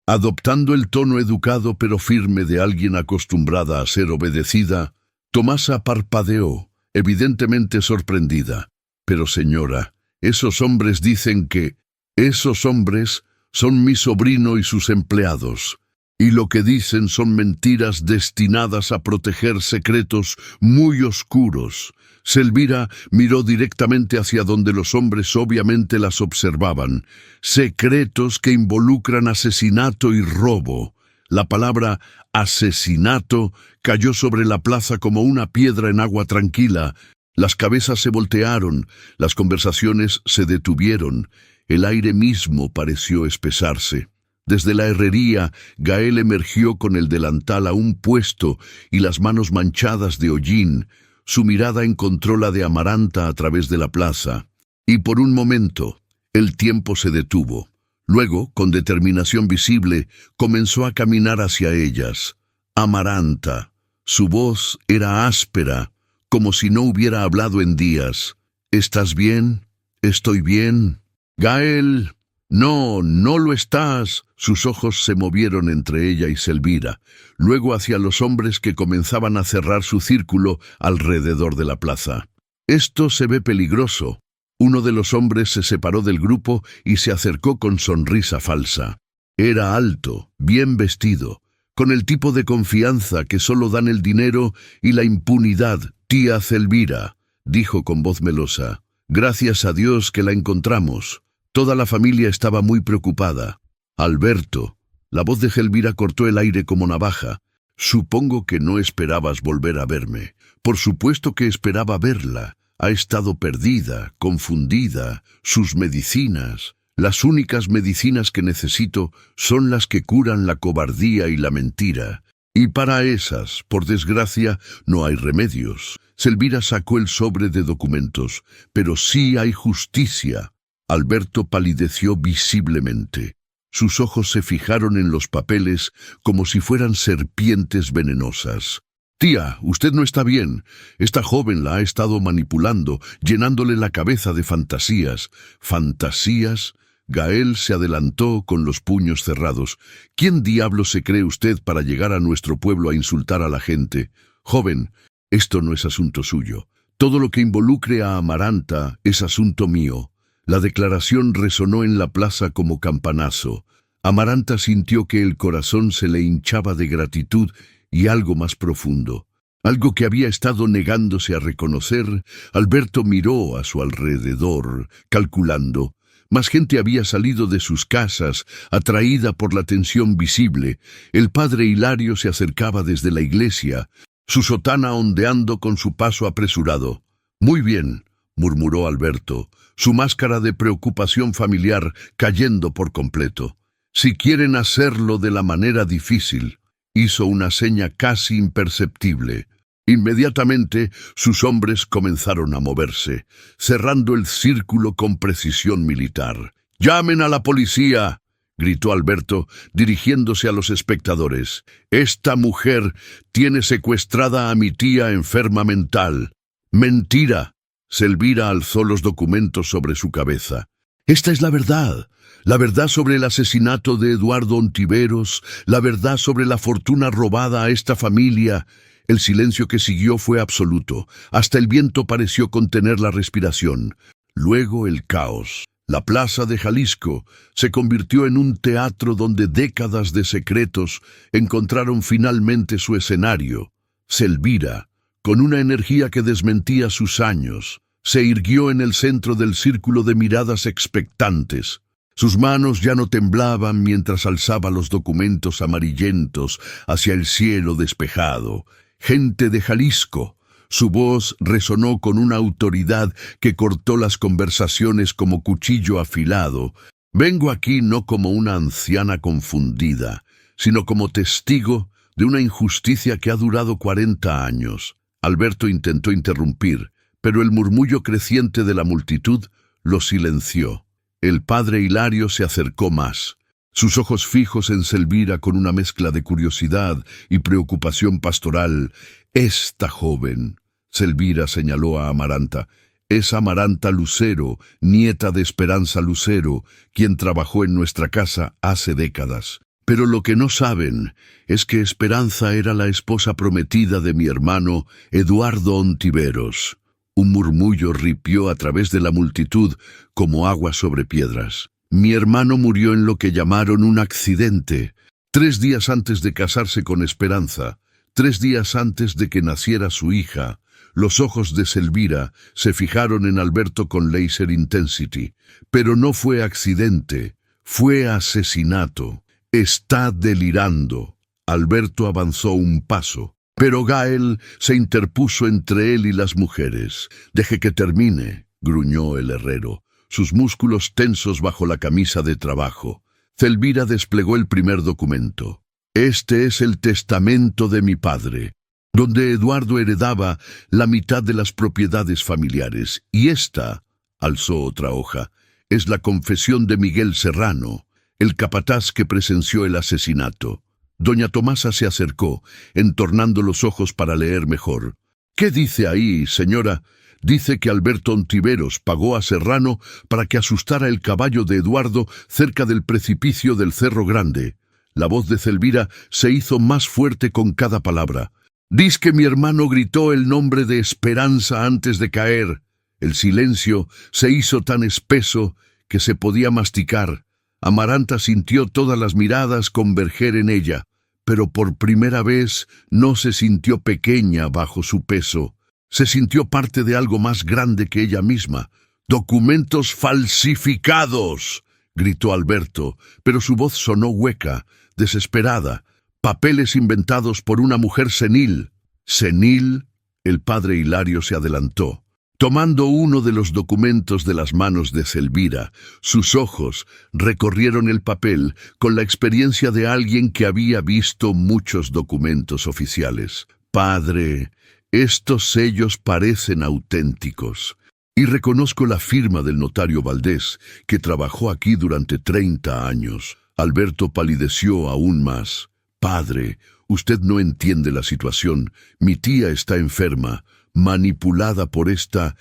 Adoptando el tono educado pero firme de alguien acostumbrada a ser obedecida, Tomasa parpadeó, evidentemente sorprendida. «Pero señora, esos hombres dicen que... Esos hombres son mi sobrino y sus empleados, y lo que dicen son mentiras destinadas a proteger secretos muy oscuros». Selvira miró directamente hacia donde los hombres obviamente las observaban. «Secretos que involucran asesinato y robo». La palabra asesinato cayó sobre la plaza como una piedra en agua tranquila. Las cabezas se voltearon, las conversaciones se detuvieron. El aire mismo pareció espesarse. Desde la herrería, Gael emergió con el delantal aún puesto y las manos manchadas de hollín. Su mirada encontró la de Amaranta a través de la plaza. Y por un momento, el tiempo se detuvo. Luego, con determinación visible, comenzó a caminar hacia ellas. Amaranta. Su voz era áspera, como si no hubiera hablado en días. «¿Estás bien? ¿Estoy bien?» «Gael, no, no lo estás». Sus ojos se movieron entre ella y Selvira, luego hacia los hombres que comenzaban a cerrar su círculo alrededor de la plaza. «Esto se ve peligroso». Uno de los hombres se separó del grupo y se acercó con sonrisa falsa. Era alto, bien vestido, con el tipo de confianza que solo dan el dinero y la impunidad. «Tía Selvira», dijo con voz melosa, «gracias a Dios que la encontramos». Toda la familia estaba muy preocupada. «Alberto», la voz de Selvira cortó el aire como navaja. «Supongo que no esperabas volver a verme». «Por supuesto que esperaba verla. Ha estado perdida, confundida. Sus medicinas. Las únicas medicinas que necesito son las que curan la cobardía y la mentira». Y para esas, por desgracia, no hay remedios. Selvira sacó el sobre de documentos, pero sí hay justicia. Alberto palideció visiblemente. Sus ojos se fijaron en los papeles como si fueran serpientes venenosas. «Tía, usted no está bien. Esta joven la ha estado manipulando, llenándole la cabeza de fantasías». «¿Fantasías?». Gael se adelantó con los puños cerrados. «¿Quién diablo se cree usted para llegar a nuestro pueblo a insultar a la gente? Joven, esto no es asunto suyo. Todo lo que involucre a Amaranta es asunto mío». La declaración resonó en la plaza como campanazo. Amaranta sintió que el corazón se le hinchaba de gratitud y algo más profundo. Algo que había estado negándose a reconocer. Alberto miró a su alrededor, calculando. Más gente había salido de sus casas, atraída por la tensión visible. El padre Hilario se acercaba desde la iglesia, su sotana ondeando con su paso apresurado. «Muy bien», murmuró Alberto, su máscara de preocupación familiar cayendo por completo. «Si quieren hacerlo de la manera difícil», hizo una seña casi imperceptible. Inmediatamente sus hombres comenzaron a moverse, cerrando el círculo con precisión militar. «¡Llamen a la policía!», gritó Alberto, dirigiéndose a los espectadores. «Esta mujer tiene secuestrada a mi tía enferma mental». «¡Mentira!». Selvira alzó los documentos sobre su cabeza. «Esta es la verdad sobre el asesinato de Eduardo Ontiveros, la verdad sobre la fortuna robada a esta familia». El silencio que siguió fue absoluto. Hasta el viento pareció contener la respiración. Luego el caos. La plaza de Jalisco se convirtió en un teatro donde décadas de secretos encontraron finalmente su escenario. Selvira, con una energía que desmentía sus años, se irguió en el centro del círculo de miradas expectantes. Sus manos ya no temblaban mientras alzaba los documentos amarillentos hacia el cielo despejado. «Gente de Jalisco». Su voz resonó con una autoridad que cortó las conversaciones como cuchillo afilado. «Vengo aquí no como una anciana confundida, sino como testigo de una injusticia que ha durado 40 años». Alberto intentó interrumpir, pero el murmullo creciente de la multitud lo silenció. El padre Hilario se acercó más, sus ojos fijos en Selvira con una mezcla de curiosidad y preocupación pastoral. «Esta joven», Selvira señaló a Amaranta, «es Amaranta Lucero, nieta de Esperanza Lucero, quien trabajó en nuestra casa hace décadas. Pero lo que no saben es que Esperanza era la esposa prometida de mi hermano Eduardo Ontiveros». Un murmullo ripió a través de la multitud como agua sobre piedras. «Mi hermano murió en lo que llamaron un accidente, 3 días antes de casarse con Esperanza, 3 días antes de que naciera su hija». Los ojos de Selvira se fijaron en Alberto con laser intensity. «Pero no fue accidente, fue asesinato. Está delirando». Alberto avanzó un paso, pero Gael se interpuso entre él y las mujeres. «Deje que termine», gruñó el herrero, sus músculos tensos bajo la camisa de trabajo. Selvira desplegó el primer documento. «Este es el testamento de mi padre, donde Eduardo heredaba la mitad de las propiedades familiares. Y esta», alzó otra hoja, «es la confesión de Miguel Serrano, el capataz que presenció el asesinato». Doña Tomasa se acercó, entornando los ojos para leer mejor. «¿Qué dice ahí, señora?» «Dice que Alberto Ontiveros pagó a Serrano para que asustara el caballo de Eduardo cerca del precipicio del Cerro Grande». La voz de Selvira se hizo más fuerte con cada palabra. «Diz que mi hermano gritó el nombre de Esperanza antes de caer». El silencio se hizo tan espeso que se podía masticar. Amaranta sintió todas las miradas converger en ella, pero por primera vez no se sintió pequeña bajo su peso. Se sintió parte de algo más grande que ella misma. «¡Documentos falsificados!», gritó Alberto, pero su voz sonó hueca, desesperada. «Papeles inventados por una mujer senil». «¿Senil?». El padre Hilario se adelantó. Tomando uno de los documentos de las manos de Selvira, sus ojos recorrieron el papel con la experiencia de alguien que había visto muchos documentos oficiales. Padre, estos sellos parecen auténticos. Y reconozco la firma del notario Valdés, que trabajó aquí durante 30 años. Alberto palideció aún más. Padre, usted no entiende la situación. Mi tía está enferma, manipulada por esta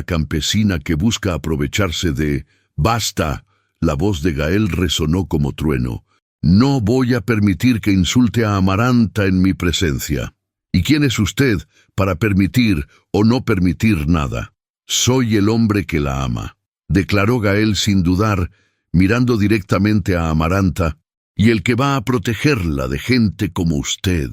campesina que busca aprovecharse de... ¡Basta! La voz de Gael resonó como trueno. No voy a permitir que insulte a Amaranta en mi presencia. ¿Y quién es usted para permitir o no permitir nada? Soy el hombre que la ama, declaró Gael sin dudar, mirando directamente a Amaranta, y el que va a protegerla de gente como usted.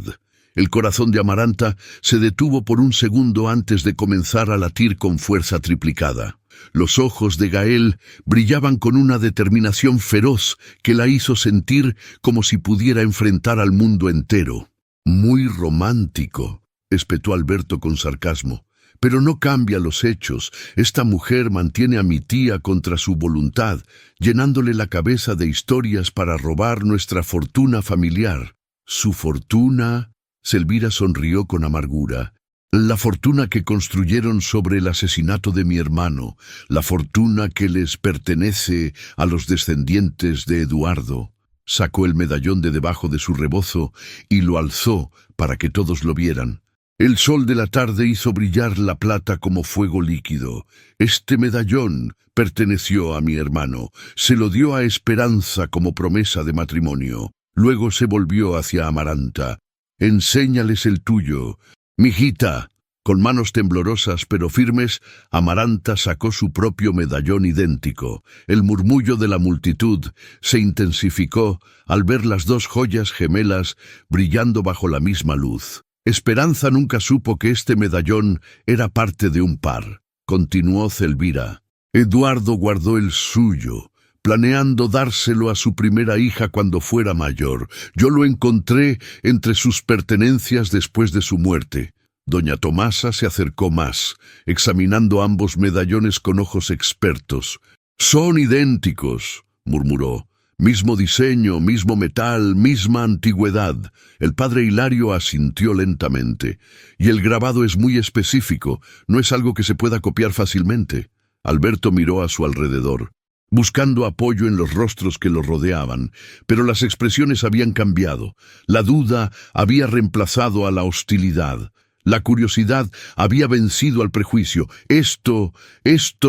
El corazón de Amaranta se detuvo por un segundo antes de comenzar a latir con fuerza triplicada. Los ojos de Gael brillaban con una determinación feroz que la hizo sentir como si pudiera enfrentar al mundo entero. Muy romántico, espetó Alberto con sarcasmo. Pero no cambia los hechos. Esta mujer mantiene a mi tía contra su voluntad, llenándole la cabeza de historias para robar nuestra fortuna familiar. ¿Su fortuna? Selvira sonrió con amargura. La fortuna que construyeron sobre el asesinato de mi hermano, la fortuna que les pertenece a los descendientes de Eduardo. Sacó el medallón de debajo de su rebozo y lo alzó para que todos lo vieran. El sol de la tarde hizo brillar la plata como fuego líquido. Este medallón perteneció a mi hermano. Se lo dio a Esperanza como promesa de matrimonio. Luego se volvió hacia Amaranta. Enséñales el tuyo. Mijita. Con manos temblorosas pero firmes, Amaranta sacó su propio medallón idéntico. El murmullo de la multitud se intensificó al ver las dos joyas gemelas brillando bajo la misma luz. Esperanza nunca supo que este medallón era parte de un par, continuó Selvira. Eduardo guardó el suyo, planeando dárselo a su primera hija cuando fuera mayor. Yo lo encontré entre sus pertenencias después de su muerte. Doña Tomasa se acercó más, examinando ambos medallones con ojos expertos. «Son idénticos», murmuró. «Mismo diseño, mismo metal, misma antigüedad». El padre Hilario asintió lentamente. «Y el grabado es muy específico, no es algo que se pueda copiar fácilmente». Alberto miró a su alrededor, buscando apoyo en los rostros que lo rodeaban, pero las expresiones habían cambiado. La duda había reemplazado a la hostilidad. La curiosidad había vencido al prejuicio. Esto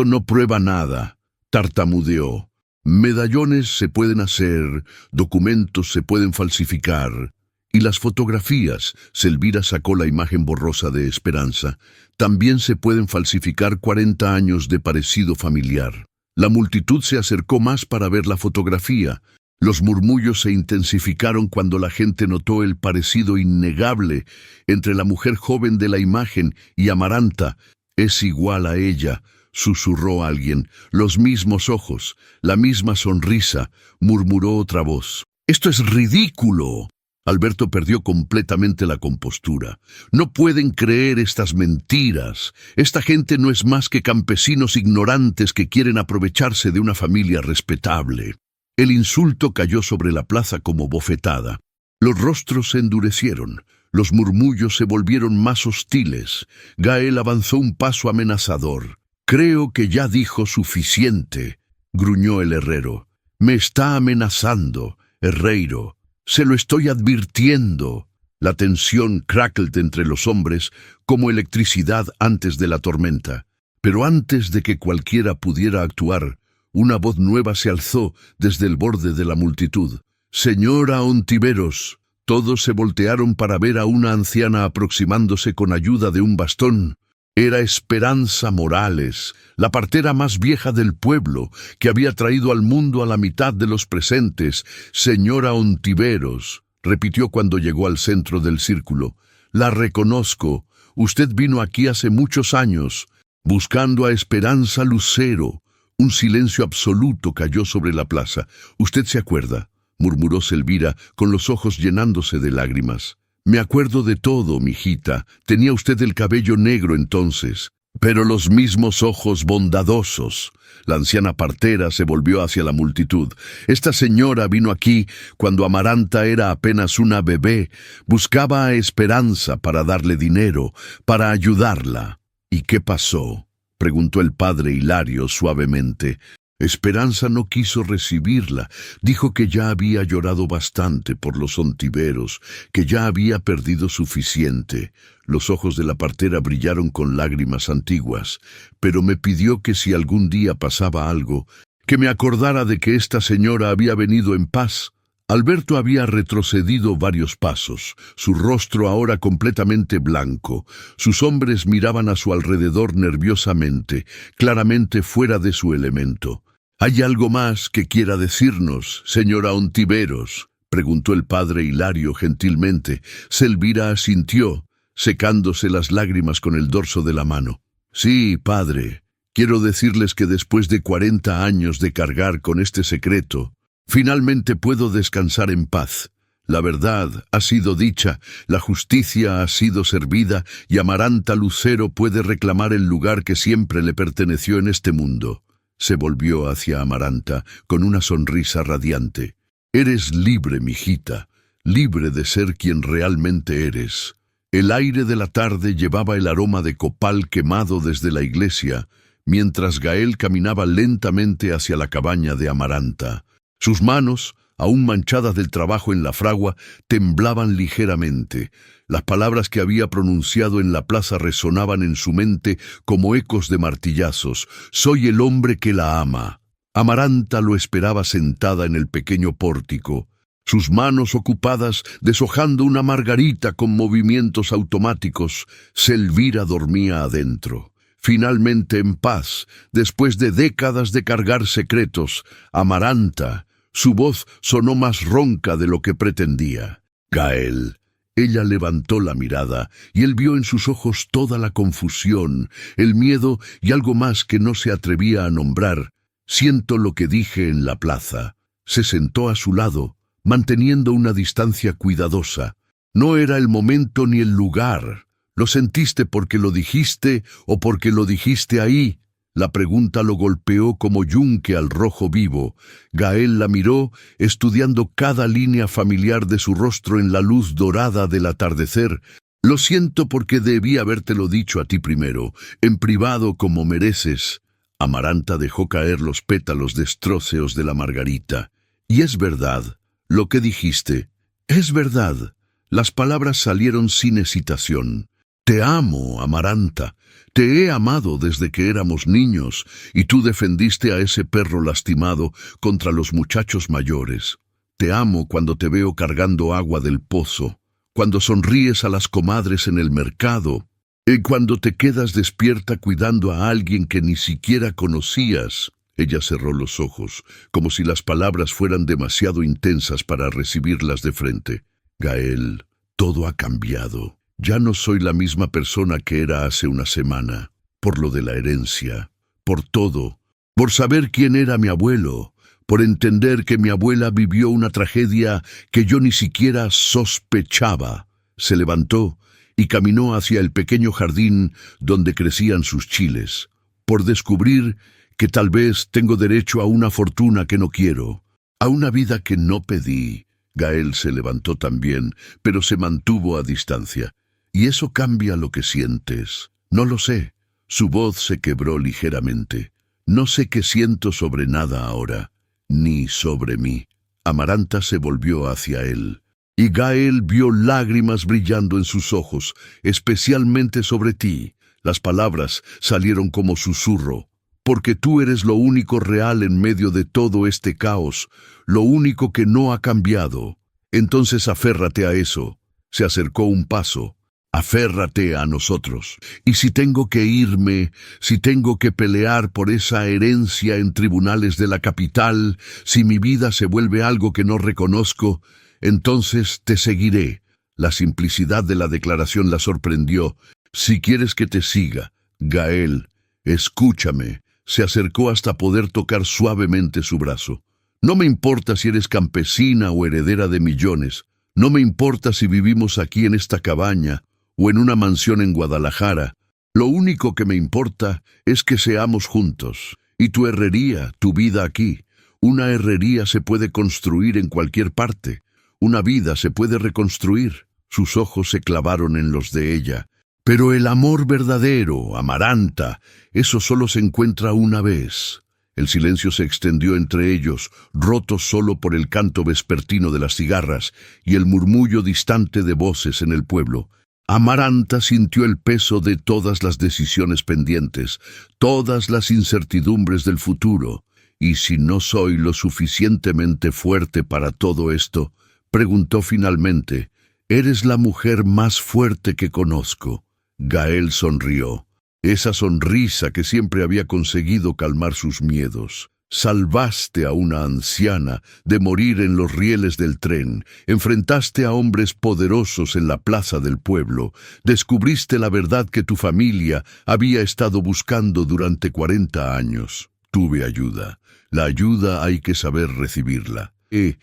no prueba nada», tartamudeó. «Medallones se pueden hacer, documentos se pueden falsificar. Y las fotografías», Selvira sacó la imagen borrosa de Esperanza, «también se pueden falsificar 40 años de parecido familiar». La multitud se acercó más para ver la fotografía. Los murmullos se intensificaron cuando la gente notó el parecido innegable entre la mujer joven de la imagen y Amaranta. «Es igual a ella», susurró alguien. «Los mismos ojos, la misma sonrisa», murmuró otra voz. «Esto es ridículo». Alberto perdió completamente la compostura. «No pueden creer estas mentiras. Esta gente no es más que campesinos ignorantes que quieren aprovecharse de una familia respetable». El insulto cayó sobre la plaza como bofetada. Los rostros se endurecieron. Los murmullos se volvieron más hostiles. Gael avanzó un paso amenazador. «Creo que ya dijo suficiente», gruñó el herrero. «Me está amenazando, herreiro. Se lo estoy advirtiendo». La tensión crackled entre los hombres como electricidad antes de la tormenta. Pero antes de que cualquiera pudiera actuar, una voz nueva se alzó desde el borde de la multitud. «Señora Ontiveros». Todos se voltearon para ver a una anciana aproximándose con ayuda de un bastón. Era Esperanza Morales, la partera más vieja del pueblo, que había traído al mundo a la mitad de los presentes. «Señora Ontiveros», repitió cuando llegó al centro del círculo. «La reconozco. Usted vino aquí hace muchos años, buscando a Esperanza Lucero». Un silencio absoluto cayó sobre la plaza. «¿Usted se acuerda?», murmuró Selvira, con los ojos llenándose de lágrimas. «Me acuerdo de todo, mijita. Tenía usted el cabello negro entonces». Pero los mismos ojos bondadosos. La anciana partera se volvió hacia la multitud. Esta señora vino aquí cuando Amaranta era apenas una bebé. Buscaba a Esperanza para darle dinero, para ayudarla. ¿Y qué pasó?, preguntó el padre Hilario suavemente. Esperanza no quiso recibirla. Dijo que ya había llorado bastante por los ontiveros, que ya había perdido suficiente. Los ojos de la partera brillaron con lágrimas antiguas, pero me pidió que si algún día pasaba algo, que me acordara de que esta señora había venido en paz. Alberto había retrocedido varios pasos, su rostro ahora completamente blanco. Sus hombres miraban a su alrededor nerviosamente, claramente fuera de su elemento. «¿Hay algo más que quiera decirnos, señora Ontiveros?», preguntó el padre Hilario gentilmente. Selvira asintió, secándose las lágrimas con el dorso de la mano. «Sí, padre, quiero decirles que después de 40 años de cargar con este secreto, finalmente puedo descansar en paz. La verdad ha sido dicha, la justicia ha sido servida y Amaranta Lucero puede reclamar el lugar que siempre le perteneció en este mundo». Se volvió hacia Amaranta con una sonrisa radiante. «Eres libre, mijita, libre de ser quien realmente eres». El aire de la tarde llevaba el aroma de copal quemado desde la iglesia, mientras Gael caminaba lentamente hacia la cabaña de Amaranta. Sus manos, aún manchadas del trabajo en la fragua, temblaban ligeramente. Las palabras que había pronunciado en la plaza resonaban en su mente como ecos de martillazos. «Soy el hombre que la ama». Amaranta lo esperaba sentada en el pequeño pórtico, sus manos ocupadas deshojando una margarita con movimientos automáticos. Selvira dormía adentro. Finalmente en paz, después de décadas de cargar secretos, Amaranta. Su voz sonó más ronca de lo que pretendía. «Gael». Ella levantó la mirada y él vio en sus ojos toda la confusión, el miedo y algo más que no se atrevía a nombrar. «Siento lo que dije en la plaza». Se sentó a su lado, manteniendo una distancia cuidadosa. «No era el momento ni el lugar. ¿Lo sentiste porque lo dijiste o porque lo dijiste ahí?». La pregunta lo golpeó como yunque al rojo vivo. Gael la miró, estudiando cada línea familiar de su rostro en la luz dorada del atardecer. «Lo siento porque debí habértelo dicho a ti primero, en privado como mereces». Amaranta dejó caer los pétalos destróceos de la margarita. «Y es verdad, lo que dijiste. Es verdad». Las palabras salieron sin hesitación. «Te amo, Amaranta. Te he amado desde que éramos niños, y tú defendiste a ese perro lastimado contra los muchachos mayores. Te amo cuando te veo cargando agua del pozo, cuando sonríes a las comadres en el mercado, y cuando te quedas despierta cuidando a alguien que ni siquiera conocías». Ella cerró los ojos, como si las palabras fueran demasiado intensas para recibirlas de frente. «Gael, todo ha cambiado. Ya no soy la misma persona que era hace una semana, por lo de la herencia, por todo, por saber quién era mi abuelo, por entender que mi abuela vivió una tragedia que yo ni siquiera sospechaba». Se levantó y caminó hacia el pequeño jardín donde crecían sus chiles, por descubrir que tal vez tengo derecho a una fortuna que no quiero, a una vida que no pedí. Gael se levantó también, pero se mantuvo a distancia. «¿Y eso cambia lo que sientes?». «No lo sé». Su voz se quebró ligeramente. «No sé qué siento sobre nada ahora, ni sobre mí». Amaranta se volvió hacia él, y Gael vio lágrimas brillando en sus ojos, «especialmente sobre ti». Las palabras salieron como susurro. «Porque tú eres lo único real en medio de todo este caos, lo único que no ha cambiado. Entonces aférrate a eso». Se acercó un paso. «Aférrate a nosotros. Y si tengo que irme, si tengo que pelear por esa herencia en tribunales de la capital, si mi vida se vuelve algo que no reconozco, entonces te seguiré». La simplicidad de la declaración la sorprendió. «Si quieres que te siga, Gael, escúchame». Se acercó hasta poder tocar suavemente su brazo. «No me importa si eres campesina o heredera de millones. No me importa si vivimos aquí en esta cabaña o en una mansión en Guadalajara. Lo único que me importa es que seamos juntos. Y tu herrería, tu vida aquí. Una herrería se puede construir en cualquier parte. Una vida se puede reconstruir. Sus ojos se clavaron en los de ella. Pero el amor verdadero, Amaranta, eso solo se encuentra una vez. El silencio se extendió entre ellos, roto solo por el canto vespertino de las cigarras y el murmullo distante de voces en el pueblo. Amaranta sintió el peso de todas las decisiones pendientes, todas las incertidumbres del futuro. ¿Y si no soy lo suficientemente fuerte para todo esto? Preguntó finalmente. Eres la mujer más fuerte que conozco. Gael sonrió. Esa sonrisa que siempre había conseguido calmar sus miedos. Salvaste a una anciana de morir en los rieles del tren, enfrentaste a hombres poderosos en la plaza del pueblo, descubriste la verdad que tu familia había estado buscando durante 40 años. Tuve ayuda. La ayuda hay que saber recibirla. Y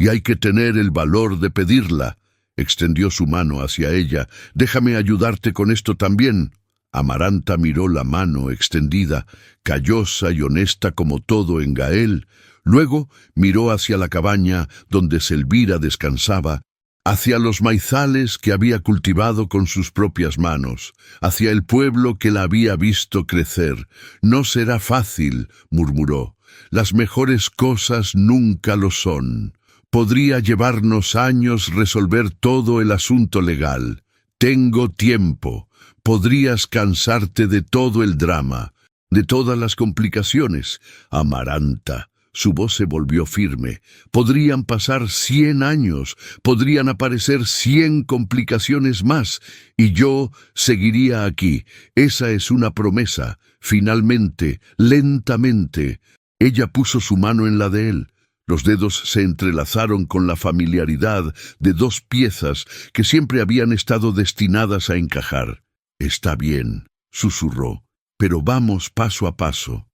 hay que tener el valor de pedirla. Extendió su mano hacia ella. Déjame ayudarte con esto también. Amaranta miró la mano extendida, callosa y honesta como todo en Gael. Luego miró hacia la cabaña donde Selvira descansaba, hacia los maizales que había cultivado con sus propias manos, hacia el pueblo que la había visto crecer. No será fácil, murmuró. Las mejores cosas nunca lo son. Podría llevarnos años resolver todo el asunto legal. Tengo tiempo. Podrías cansarte de todo el drama, de todas las complicaciones. Amaranta. Su voz se volvió firme. Podrían pasar 100 años, podrían aparecer 100 complicaciones más, y yo seguiría aquí. Esa es una promesa. Finalmente, lentamente, ella puso su mano en la de él. Los dedos se entrelazaron con la familiaridad de dos piezas que siempre habían estado destinadas a encajar. Está bien, susurró, pero vamos paso a paso,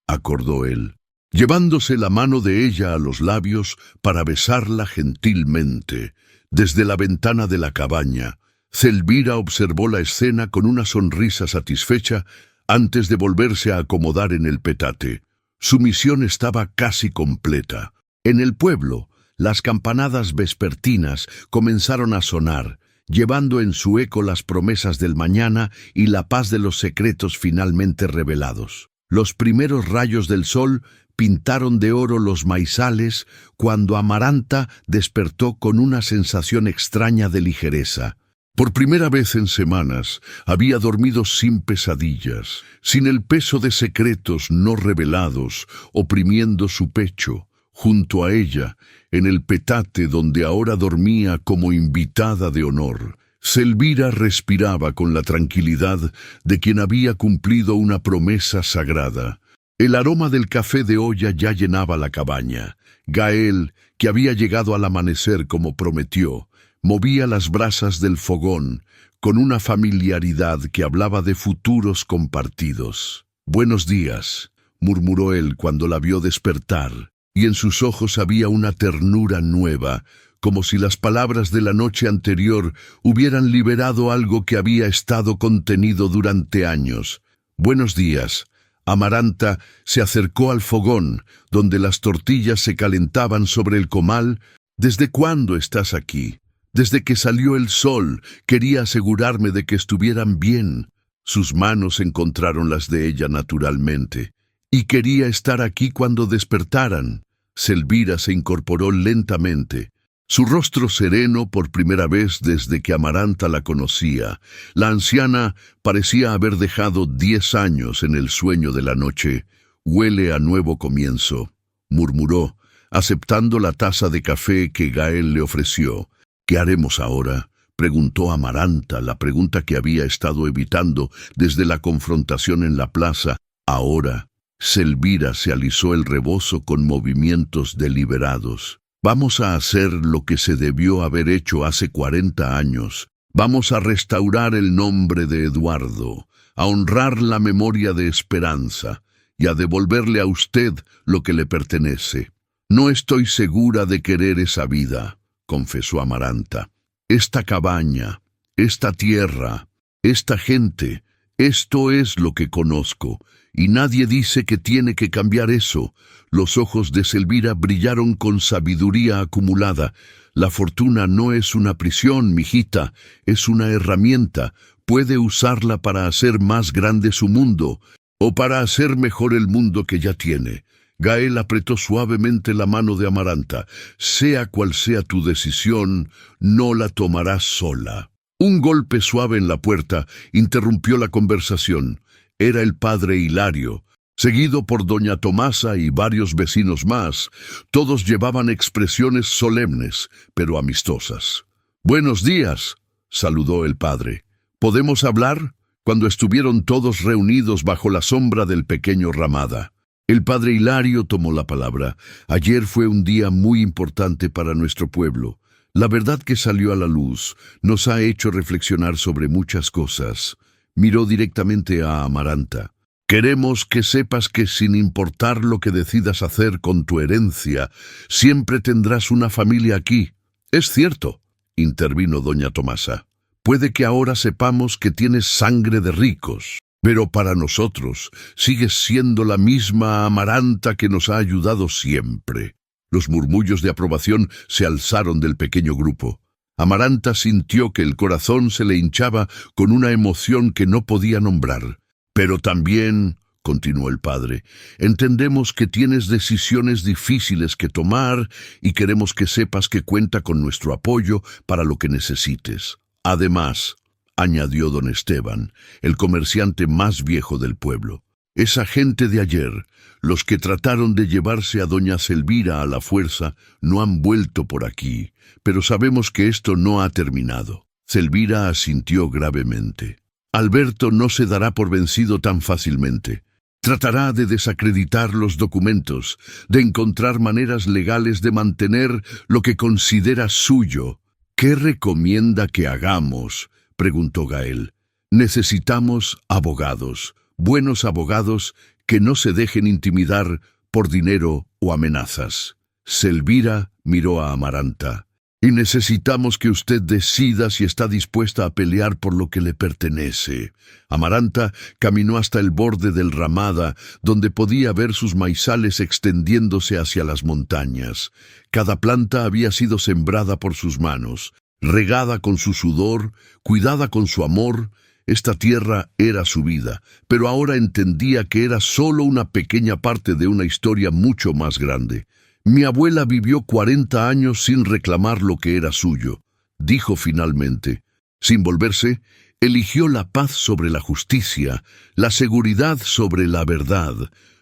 acordó él, llevándose la mano de ella a los labios para besarla gentilmente. Desde la ventana de la cabaña, Selvira observó la escena con una sonrisa satisfecha antes de volverse a acomodar en el petate. Su misión estaba casi completa. En el pueblo, las campanadas vespertinas comenzaron a sonar, llevando en su eco las promesas del mañana y la paz de los secretos finalmente revelados. Los primeros rayos del sol pintaron de oro los maizales cuando Amaranta despertó con una sensación extraña de ligereza. Por primera vez en semanas había dormido sin pesadillas, sin el peso de secretos no revelados oprimiendo su pecho. Junto a ella, en el petate donde ahora dormía como invitada de honor, Selvira respiraba con la tranquilidad de quien había cumplido una promesa sagrada. El aroma del café de olla ya llenaba la cabaña. Gael, que había llegado al amanecer como prometió, movía las brasas del fogón con una familiaridad que hablaba de futuros compartidos. «Buenos días», murmuró él cuando la vio despertar, y en sus ojos había una ternura nueva, como si las palabras de la noche anterior hubieran liberado algo que había estado contenido durante años. «Buenos días». Amaranta se acercó al fogón, donde las tortillas se calentaban sobre el comal. «¿Desde cuándo estás aquí?» «Desde que salió el sol, quería asegurarme de que estuvieran bien». Sus manos encontraron las de ella naturalmente. «Y quería estar aquí cuando despertaran». Selvira se incorporó lentamente. Su rostro sereno por primera vez desde que Amaranta la conocía. La anciana parecía haber dejado 10 años en el sueño de la noche. «Huele a nuevo comienzo», murmuró, aceptando la taza de café que Gael le ofreció. «¿Qué haremos ahora?», preguntó Amaranta, la pregunta que había estado evitando desde la confrontación en la plaza. Ahora, Selvira se alisó el rebozo con movimientos deliberados. «Vamos a hacer lo que se debió haber hecho hace 40 años. Vamos a restaurar el nombre de Eduardo, a honrar la memoria de Esperanza y a devolverle a usted lo que le pertenece». «No estoy segura de querer esa vida», confesó Amaranta. «Esta cabaña, esta tierra, Esta gente, esto es lo que conozco, y nadie dice que tiene que cambiar eso. Los ojos de Selvira brillaron con sabiduría acumulada. La fortuna no es una prisión, mijita, es una herramienta. Puede usarla para hacer más grande su mundo, o para hacer mejor el mundo que ya tiene. Gael apretó suavemente la mano de Amaranta. Sea cual sea tu decisión, no la tomarás sola. Un golpe suave en la puerta interrumpió la conversación. Era el padre Hilario, seguido por doña Tomasa y varios vecinos más. Todos llevaban expresiones solemnes, pero amistosas. «Buenos días», saludó el padre. «¿Podemos hablar?». Cuando estuvieron todos reunidos bajo la sombra del pequeño Ramada, el padre Hilario tomó la palabra. «Ayer fue un día muy importante para nuestro pueblo. La verdad que salió a la luz nos ha hecho reflexionar sobre muchas cosas». Miró directamente a Amaranta. «Queremos que sepas que sin importar lo que decidas hacer con tu herencia, siempre tendrás una familia aquí». «Es cierto», intervino doña Tomasa. «Puede que ahora sepamos que tienes sangre de ricos, pero para nosotros sigues siendo la misma Amaranta que nos ha ayudado siempre». Los murmullos de aprobación se alzaron del pequeño grupo. Amaranta sintió que el corazón se le hinchaba con una emoción que no podía nombrar. «Pero también», continuó el padre, «entendemos que tienes decisiones difíciles que tomar y queremos que sepas que cuenta con nuestro apoyo para lo que necesites. Además», añadió don Esteban, el comerciante más viejo del pueblo, «esa gente de ayer, los que trataron de llevarse a doña Selvira a la fuerza, no han vuelto por aquí, pero sabemos que esto no ha terminado». Selvira asintió gravemente. «Alberto no se dará por vencido tan fácilmente. Tratará de desacreditar los documentos, de encontrar maneras legales de mantener lo que considera suyo». «¿Qué recomienda que hagamos?», preguntó Gael. «Necesitamos abogados, buenos abogados que no se dejen intimidar por dinero o amenazas». Selvira miró a Amaranta. «Y necesitamos que usted decida si está dispuesta a pelear por lo que le pertenece». Amaranta caminó hasta el borde del Ramada, donde podía ver sus maizales extendiéndose hacia las montañas. Cada planta había sido sembrada por sus manos, regada con su sudor, cuidada con su amor. Esta tierra era su vida, pero ahora entendía que era solo una pequeña parte de una historia mucho más grande. «Mi abuela vivió 40 años sin reclamar lo que era suyo», dijo finalmente. Sin volverse, eligió la paz sobre la justicia, la seguridad sobre la verdad.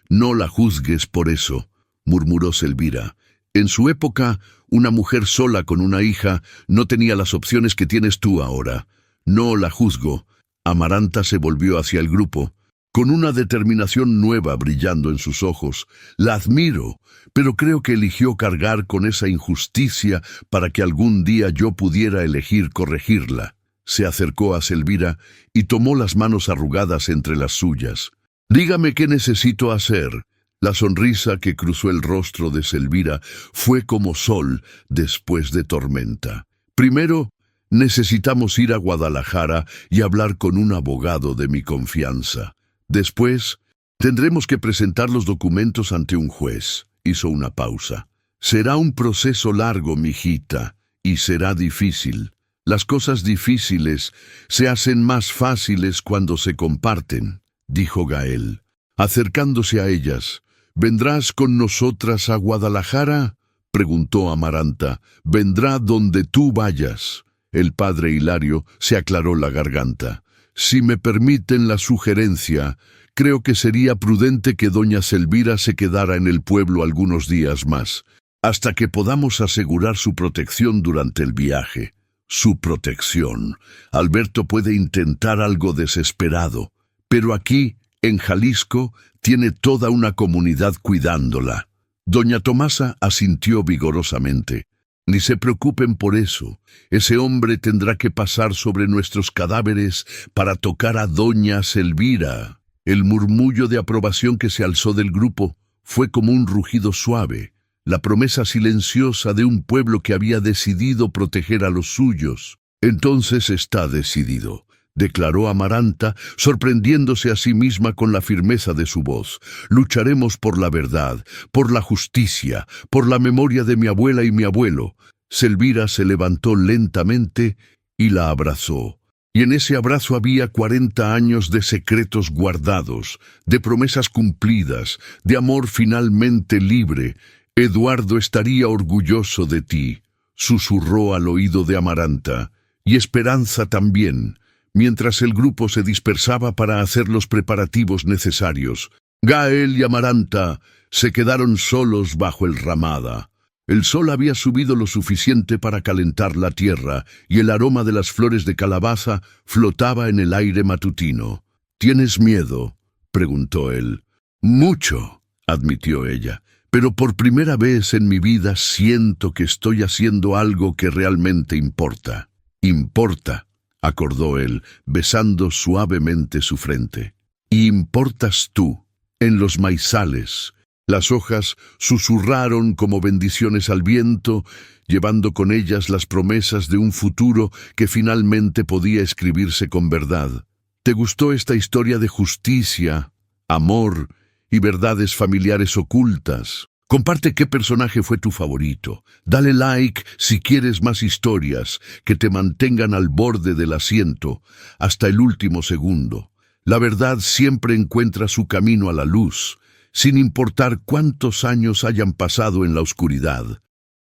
«No la juzgues por eso», murmuró Selvira. «En su época, una mujer sola con una hija no tenía las opciones que tienes tú ahora. No la juzgo». Amaranta se volvió hacia el grupo, con una determinación nueva brillando en sus ojos. «La admiro, pero creo que eligió cargar con esa injusticia para que algún día yo pudiera elegir corregirla». Se acercó a Selvira y tomó las manos arrugadas entre las suyas. «Dígame qué necesito hacer». La sonrisa que cruzó el rostro de Selvira fue como sol después de tormenta. «Primero, necesitamos ir a Guadalajara y hablar con un abogado de mi confianza. Después, tendremos que presentar los documentos ante un juez». Hizo una pausa. «Será un proceso largo, mijita, y será difícil. Las cosas difíciles se hacen más fáciles cuando se comparten», dijo Gael, acercándose a ellas. «¿Vendrás con nosotras a Guadalajara?», preguntó Amaranta. «Vendrá donde tú vayas». El padre Hilario se aclaró la garganta. «Si me permiten la sugerencia, creo que sería prudente que doña Selvira se quedara en el pueblo algunos días más, hasta que podamos asegurar su protección durante el viaje». «Su protección. Alberto puede intentar algo desesperado, pero aquí, en Jalisco, tiene toda una comunidad cuidándola». Doña Tomasa asintió vigorosamente. «Ni se preocupen por eso. Ese hombre tendrá que pasar sobre nuestros cadáveres para tocar a doña Selvira». El murmullo de aprobación que se alzó del grupo fue como un rugido suave, la promesa silenciosa de un pueblo que había decidido proteger a los suyos. «Entonces está decidido», declaró Amaranta, sorprendiéndose a sí misma con la firmeza de su voz. Lucharemos por la verdad, por la justicia, por la memoria de mi abuela y mi abuelo. Selvira se levantó lentamente y la abrazó. Y en ese abrazo había 40 años de secretos guardados, de promesas cumplidas, de amor finalmente libre. Eduardo estaría orgulloso de ti, susurró al oído de Amaranta, y Esperanza también, mientras el grupo se dispersaba para hacer los preparativos necesarios. Gael y Amaranta se quedaron solos bajo el ramada. El sol había subido lo suficiente para calentar la tierra, y el aroma de las flores de calabaza flotaba en el aire matutino. ¿Tienes miedo?, preguntó él. Mucho, admitió ella, pero por primera vez en mi vida siento que estoy haciendo algo que realmente importa. Importa, acordó él, besando suavemente su frente. Y importas tú, en los maizales. Las hojas susurraron como bendiciones al viento, llevando con ellas las promesas de un futuro que finalmente podía escribirse con verdad. ¿Te gustó esta historia de justicia, amor y verdades familiares ocultas? Comparte qué personaje fue tu favorito. Dale like si quieres más historias que te mantengan al borde del asiento hasta el último segundo. La verdad siempre encuentra su camino a la luz, sin importar cuántos años hayan pasado en la oscuridad.